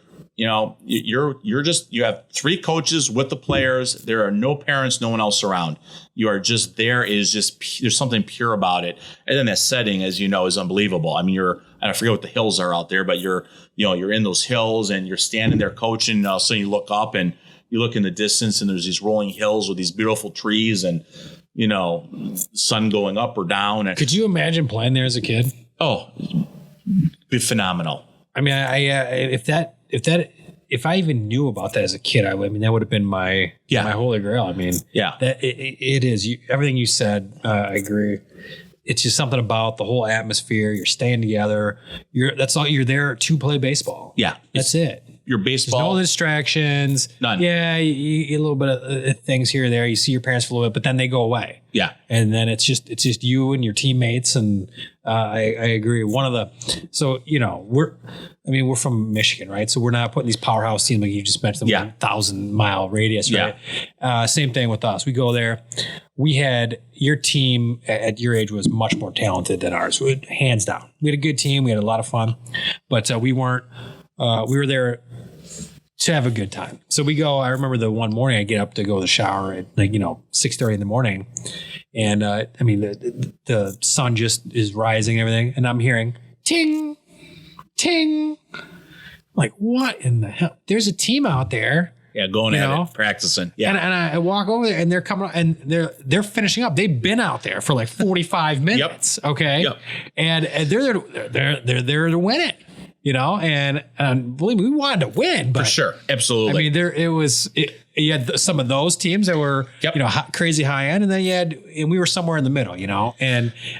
have 3 coaches with the players. There are no parents, no one else around. You are just there. There's something pure about it. And then that setting, as you know, is unbelievable. I mean, and I forget what the hills are out there, but you're in those hills and you're standing there coaching. And all of a sudden you look up and you look in the distance and there's these rolling hills with these beautiful trees and, sun going up or down. And, could you imagine playing there as a kid? Oh, be phenomenal. I mean, if I even knew about that as a kid, that would have been my holy grail. I mean, that it is. Everything you said, I agree. It's just something about the whole atmosphere. You're staying together. That's all. You're there to play baseball. Yeah, that's it. Your baseball. There's no distractions. None. Yeah, you get a little bit of things here or there. You see your parents for a little bit, but then they go away. Yeah, and then it's just you and your teammates. And I agree. We're from Michigan, right? So we're not putting these powerhouse teams like you just mentioned, 1,000-mile radius, right? Yeah. Same thing with us. We go there. We had your team at your age was much more talented than ours, hands down. We had a good team. We had a lot of fun, but we weren't. We were there to have a good time. So we go. I remember the one morning I get up to go to the shower at 6:30 in the morning, and the sun just is rising and everything, and I'm hearing ting, ting. I'm like, what in the hell? There's a team out there. Yeah, going at it, practicing. Yeah, and I walk over there, and they're coming, and they're finishing up. They've been out there for like 45 minutes. Yep. Okay, yep. And they're there to win it. And believe me, we wanted to win, but for sure, absolutely. I mean, you had some of those teams that were crazy high end, and then and we were somewhere in the middle,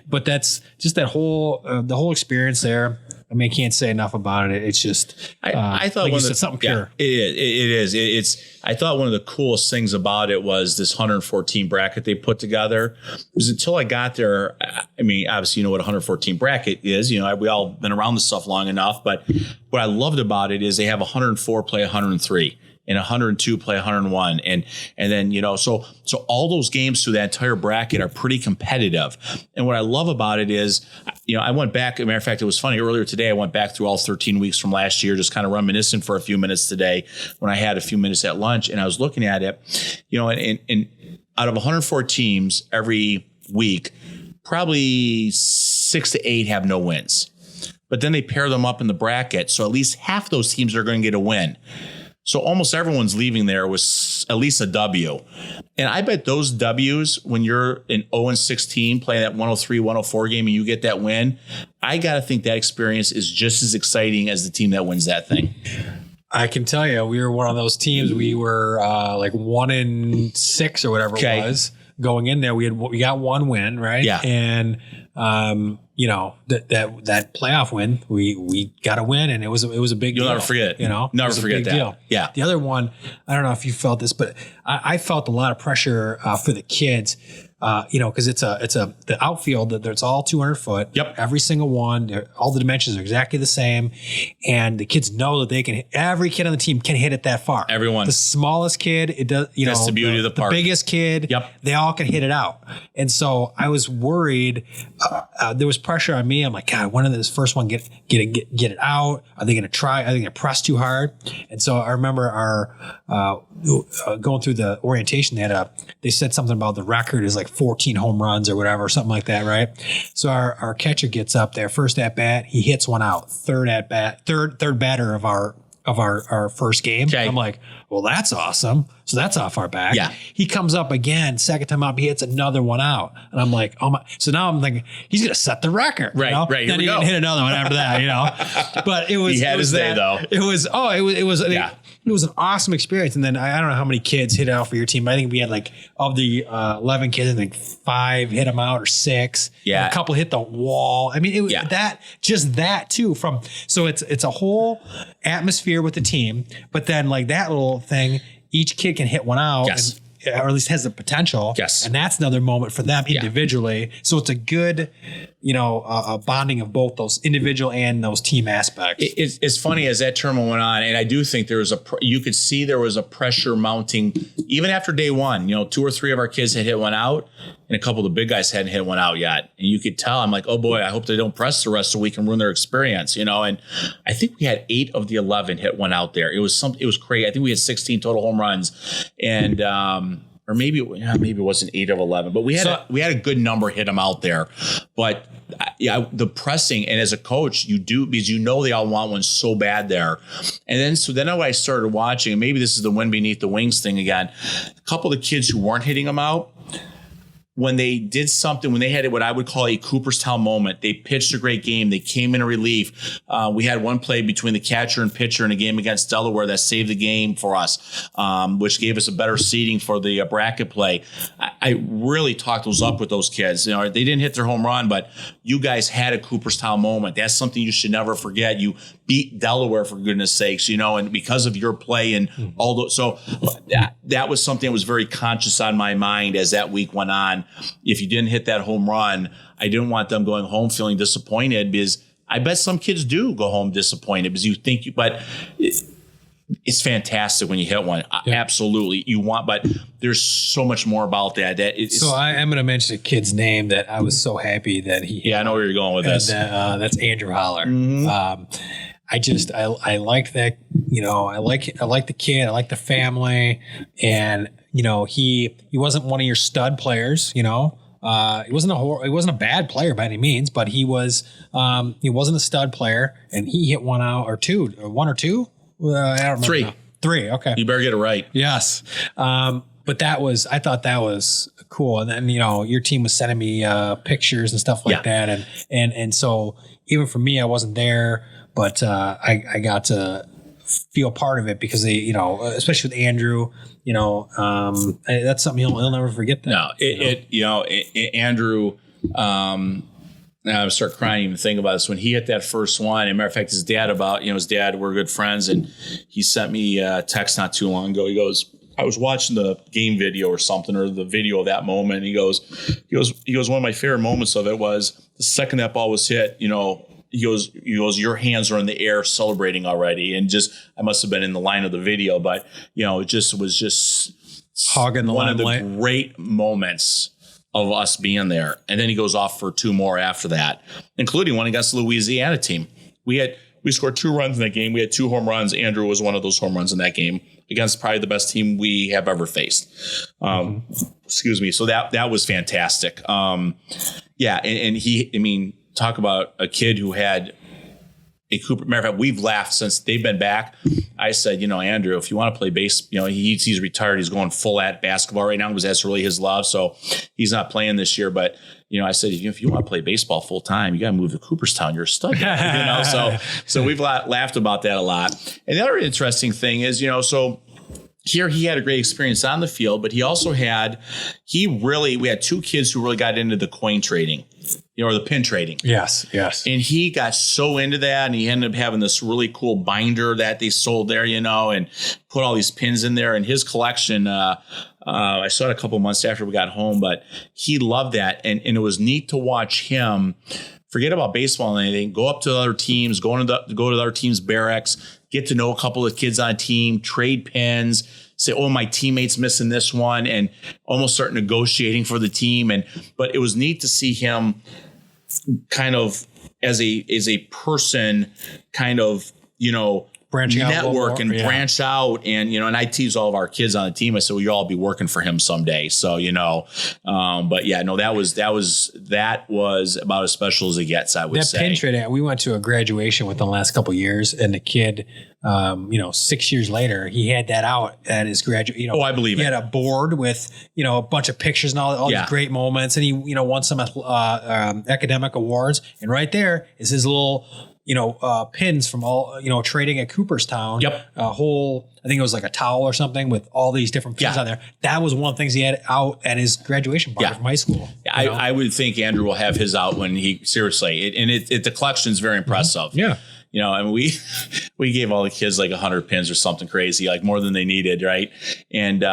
but that's just that whole the whole experience there. I mean, I can't say enough about it. It's just, I thought like something pure. It is. I thought one of the coolest things about it was this 114 bracket they put together. It was until I got there. I mean, obviously, you know what a 114 bracket is. We all been around this stuff long enough. But what I loved about it is they have 104 play 103. And 102 play 101. And then, so all those games through that entire bracket are pretty competitive. And what I love about it is, I went back. As a matter of fact, it was funny earlier today. I went back through all 13 weeks from last year, just kind of reminiscing for a few minutes today when I had a few minutes at lunch and I was looking at it, and out of 104 teams every week, probably 6 to 8 have no wins, but then they pair them up in the bracket. So at least half those teams are going to get a win. So almost everyone's leaving there with at least a W. And I bet those W's, when you're an 0-16 playing that 103, 104 game and you get that win, I got to think that experience is just as exciting as the team that wins that thing. I can tell you, we were one of those teams. We were like 1-6 or whatever it was going in there. We got one win, right? Yeah. And that playoff win, we got a win, and it was a big deal. You'll never forget it. Never forget that. Deal. Yeah. The other one, I don't know if you felt this, but I felt a lot of pressure for the kids. Because it's the outfield that it's all 200 foot. Yep. Every single one, all the dimensions are exactly the same, and the kids know that they can. Every kid on the team can hit it that far. Everyone. The smallest kid, it does. That's the beauty of the park. The biggest kid. Yep. They all can hit it out, and so I was worried. There was pressure on me. I'm like, God, when did this first one get it out? Are they going to try? Are they going to press too hard? And so I remember our going through the orientation. They said something about the record is like 14 home runs or whatever, something like that, right? So our catcher gets up there, first at bat, he hits one out. Third batter of our first game. Okay. I'm like, well, that's awesome. So that's off our back. Yeah. He comes up again, second time up, he hits another one out. And I'm like, oh my. So now I'm thinking, he's going to set the record. Right, right. Then he didn't hit another one after that, But it was. He had his day, though. It was an awesome experience. And then I don't know how many kids hit out for your team. I think we had like, of the 11 kids, I think 5 hit them out or 6. Yeah. And a couple hit the wall. I mean, it was that too. So it's a whole atmosphere with the team. But then like that little thing, each kid can hit one out. Yes. Or at least has the potential. Yes. And that's another moment for them individually. Yeah. So it's a good, a bonding of both those individual and those team aspects. It's funny as that tournament went on, and I do think you could see there was a pressure mounting even after day one. 2 or 3 of our kids had hit one out, and a couple of the big guys hadn't hit one out yet. And you could tell, I'm like, oh boy, I hope they don't press the rest of the week and ruin their experience, And I think we had 8 of the 11 hit one out there. It was crazy. I think we had 16 total home runs, and or maybe it wasn't 8 of 11, but we had a good number hit him out there. But the pressing, and as a coach, you do, because they all want one so bad there. And then I started watching, and maybe this is the wind beneath the wings thing again. A couple of the kids who weren't hitting him out, when they did something, when they had what I would call a Cooperstown moment, they pitched a great game. They came in a relief. We had one play between the catcher and pitcher in a game against Delaware that saved the game for us, which gave us a better seeding for the bracket play. I really talked those up with those kids. They didn't hit their home run, but you guys had a Cooperstown moment. That's something you should never forget. You beat Delaware, for goodness sakes, and because of your play and all those. So that was something that was very conscious on my mind as that week went on. If you didn't hit that home run, I didn't want them going home feeling disappointed, because I bet some kids do go home disappointed because you think but it's fantastic when you hit one. Yeah. Absolutely. But there's so much more about that. So I am going to mention a kid's name that I was so happy that he. Yeah, I know where you're going with this. That's Andrew Holler. Mm-hmm. I like that, I like the kid, I like the family, and he wasn't one of your stud players, he wasn't a bad player by any means, but he wasn't a stud player, and he hit one or two. I don't remember. Three. Okay. You better get it right. Yes. But I thought that was cool. And then, your team was sending me pictures and stuff like that. And so even for me, I wasn't there, but I got to feel part of it because they, especially with Andrew, that's something he'll never forget. That, Andrew, I start crying even thinking about this. When he hit that first one, and matter of fact, his dad, we're good friends, and he sent me a text not too long ago. He goes, I was watching the game video or something, or the video of that moment. And he goes, one of my favorite moments of it was the second that ball was hit, he goes, your hands are in the air celebrating already. And I must have been in the line of the video, but it was just hogging the one limelight. Of the great moments of us being there. And then he goes off for 2 more after that, including one against the Louisiana team. We scored 2 runs in that game. We had 2 home runs. Andrew was one of those home runs in that game against probably the best team we have ever faced. Excuse me. So that was fantastic. And he, talk about a kid who had a Cooper. Matter of fact, we've laughed since they've been back. I said, Andrew, if you want to play base, he's retired. He's going full at basketball right now because that's really his love. So he's not playing this year. But, I said, if you want to play baseball full time, you got to move to Cooperstown. You're a stud. So we've laughed about that a lot. And the other interesting thing is, so here he had a great experience on the field, but we had 2 kids who really got into the coin trading, or the pin trading. Yes. And he got so into that, and he ended up having this really cool binder that they sold there, and put all these pins in there. And his collection, I saw it a couple months after we got home, but he loved that. And it was neat to watch him forget about baseball and anything, go up to other teams, go to the other team's barracks, get to know a couple of kids on a team, trade pins, say, oh, my teammate's missing this one, and almost start negotiating for the team. But it was neat to see him kind of as a person kind of, branching out, network and branch out. And, and I tease all of our kids on the team. I said, well, you'll all be working for him someday. So, but yeah, no, that was about as special as it gets, I would say. That pin trade, we went to a graduation within the last couple of years, and the kid, 6 years later, he had that out at his graduate, I believe he had a board with, a bunch of pictures and all these great moments. And he, won some academic awards. And right there is his little, pins from all, trading at Cooperstown. Yep. I think it was like a towel or something with all these different pins on there. That was one of the things he had out at his graduation party from high school. I would think Andrew will have his out when the collection is very impressive. Mm-hmm. Yeah. And we gave all the kids like 100 pins or something crazy, like more than they needed. Right. And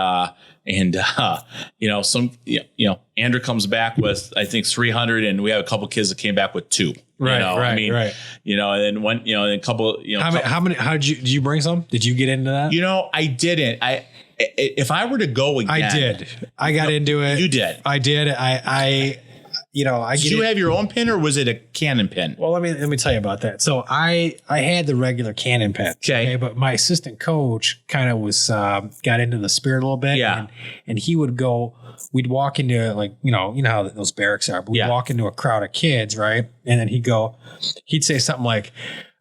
Andrew comes back with, I think 300, and we have a couple kids that came back with 2. Right. And then one, and a couple, how did you bring some? Did you get into that? I didn't. If I were to go again, I did. I got into it. You did. I did. Did you have your own pin or was it a Canon pin? Well, let me tell you about that. So I had the regular Canon pin. Okay. But my assistant coach kind of was got into the spirit a little bit. Yeah. And he would go. We'd walk into you know how those barracks are. But we'd walk into a crowd of kids, right? And then he'd say something like,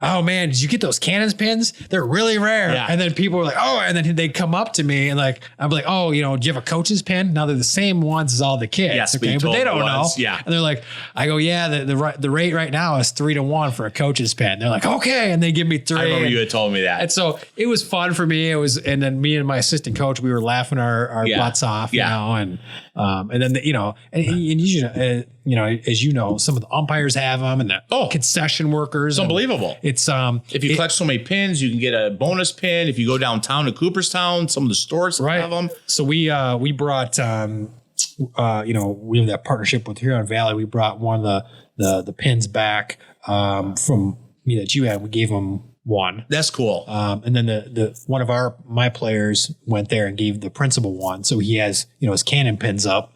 "Oh man, did you get those Canons pins? They're really rare." Yeah. And then people were like, "Oh," and then they'd come up to me and like, I'd be like, "Oh, do you have a coach's pin?" Now they're the same ones as all the kids. Yes, okay, but they don't know. Yeah. And they're like, I go, "Yeah, the rate right now is 3-1 for a coach's pen." They're like, "Okay," and they give me 3. I remember you had told me that. And so it was fun for me. And then me and my assistant coach, we were laughing our butts off, and then as you know, some of the umpires have them, and the concession workers. It's unbelievable. It's if you collect so many pins, you can get a bonus pin. If you go downtown to Cooperstown, some of the stores have them. So we brought we have that partnership with Huron Valley. We brought one of the pins back from that you had. We gave them one. That's cool. And then the one of my players went there and gave the principal one. So he has his Canon pins up,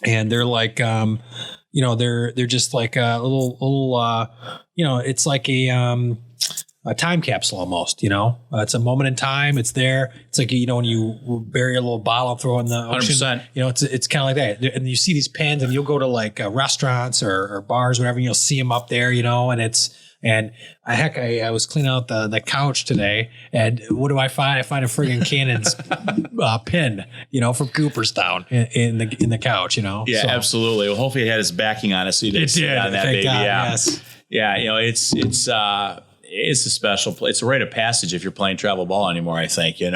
and they're like they're just like a little it's like a time capsule almost. It's a moment in time. It's there. It's like when you bury a little bottle, throw in the ocean. 100%. It's kind of like that. And you see these pins, and you'll go to like restaurants or bars, whatever, and you'll see them up there. And I was cleaning out the couch today, and what do I find? I find a friggin' Canon's pin, from Cooperstown in the couch, Yeah, so. Absolutely. Well, hopefully it had its backing on it, so you didn't sit on that, Thank baby. God, Yeah, yes. Yeah. It's a special place. It's a rite of passage if you're playing travel ball anymore, I think. I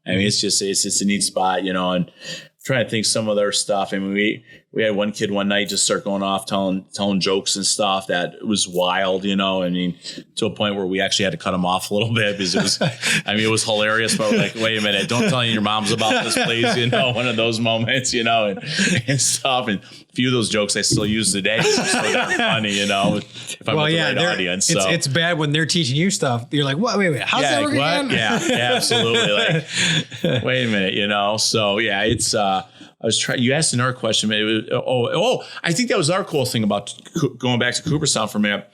mean, it's a neat spot. And I'm trying to think some of their stuff. I mean, we had one kid one night just start going off telling jokes and stuff that was wild, I mean, to a point where we actually had to cut him off a little bit because it was, it was hilarious, but we're like, wait a minute, don't tell your moms about this, please. One of those moments, and stuff. And a few of those jokes I still use today. It's so damn funny, if I'm with the right audience. So it's bad when they're teaching you stuff. You're like, what? Wait, how's that work again? Yeah, absolutely. Like, wait a minute, So yeah, it's, I was trying. You asked another question. Maybe I think that was our cool thing about going back to Cooperstown for a minute.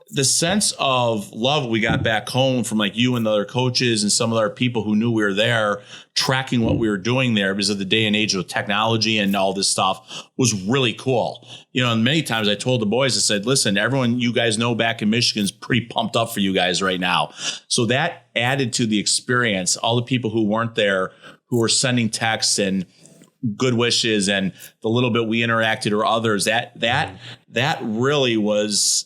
The sense of love we got back home from like you and the other coaches and some of our people who knew we were there, tracking what we were doing there because of the day and age of technology and all this stuff was really cool. And many times I told the boys, I said, listen, everyone you guys know back in Michigan is pretty pumped up for you guys right now. So that added to the experience. All the people who weren't there, who were sending texts and good wishes and the little bit we interacted or others, that really was,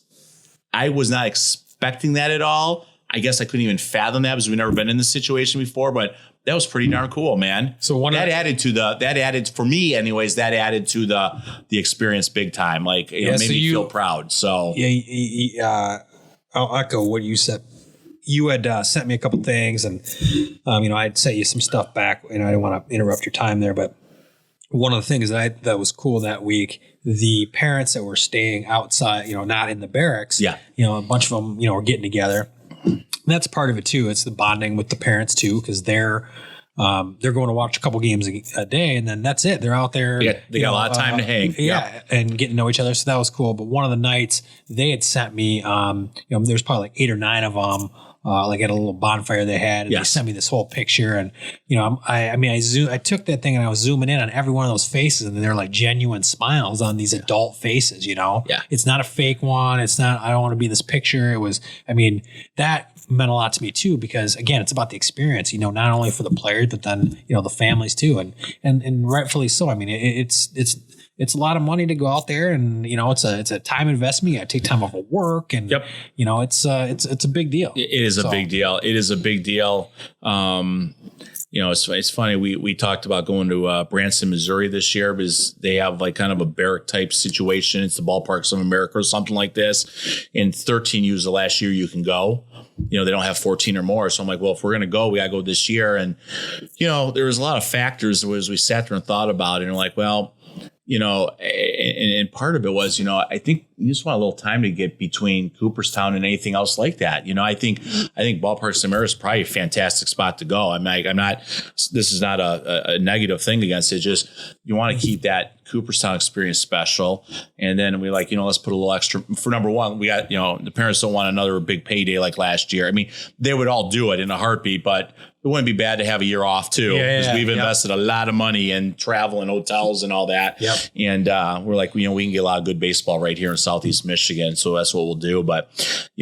I was not expecting that at all. I guess I couldn't even fathom that because we've never been in this situation before, but that was pretty darn cool, man. So added for me anyways, that added to the experience big time. Like, made me feel proud. So I'll echo what you said. You had sent me a couple things and, I'd sent you some stuff back and I didn't want to interrupt your time there, but one of the things that was cool that week, the parents that were staying outside, not in the barracks, a bunch of them, were getting together. And that's part of it too. It's the bonding with the parents too, because they're going to watch a couple games a day, and then that's it. They're out there. They got a lot of time to hang. And getting to know each other. So that was cool. But one of the nights they had sent me, there's probably like 8 or 9 of them. Like at a little bonfire they had, and they sent me this whole picture, and I took that thing and I was zooming in on every one of those faces, and they're like genuine smiles on these adult faces. It's not a fake one. It's not. I don't want to be this picture. It was. That meant a lot to me too, because again, it's about the experience. Not only for the players, but then the families too, and rightfully so. It's a lot of money to go out there, and it's a time investment. You got to take time off of work, and it's a big deal. It is a big deal. It is a big deal. It's funny. We talked about going to Branson, Missouri this year because they have like kind of a barrack type situation. It's the Ballparks of America or something like this. In 13 U's the last year you can go. They don't have 14 or more. So I'm like, well, if we're going to go, we got to go this year. And, there was a lot of factors as we sat there and thought about it. And like, well, and part of it was, I think you just want a little time to get between Cooperstown and anything else like that. I think Ballpark Samara is probably a fantastic spot to go. This is not a negative thing against it. Just you want to keep that Cooperstown experience special. And then we let's put a little extra for number one. We got, the parents don't want another big payday like last year. I mean, they would all do it in a heartbeat, but it wouldn't be bad to have a year off too, because we've invested a lot of money in travel and hotels and all that. Yep. And we're we can get a lot of good baseball right here in Southeast Michigan, so that's what we'll do. But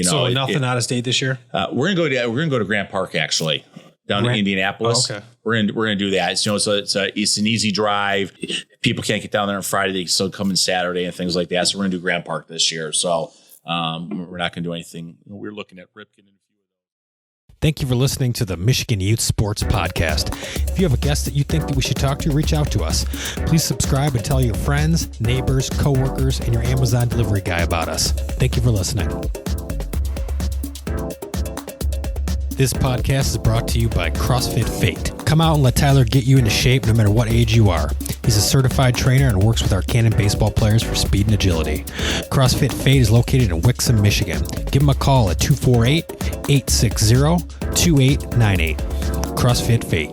so nothing out of state this year. We're gonna go to Grant Park actually, down in Indianapolis. Oh, okay. We're gonna do that. So it's an easy drive. If people can't get down there on Friday, they can still come in Saturday and things like that. So we're gonna do Grant Park this year. So we're not gonna do anything. We're looking at Ripken. Thank you for listening to the Michigan Youth Sports Podcast. If you have a guest that you think that we should talk to, reach out to us. Please subscribe and tell your friends, neighbors, coworkers, and your Amazon delivery guy about us. Thank you for listening. This podcast is brought to you by CrossFit Fate. Come out and let Tyler get you into shape no matter what age you are. He's a certified trainer and works with our Cannon baseball players for speed and agility. CrossFit Fate is located in Wixom, Michigan. Give him a call at 248-860-2898. CrossFit Fate.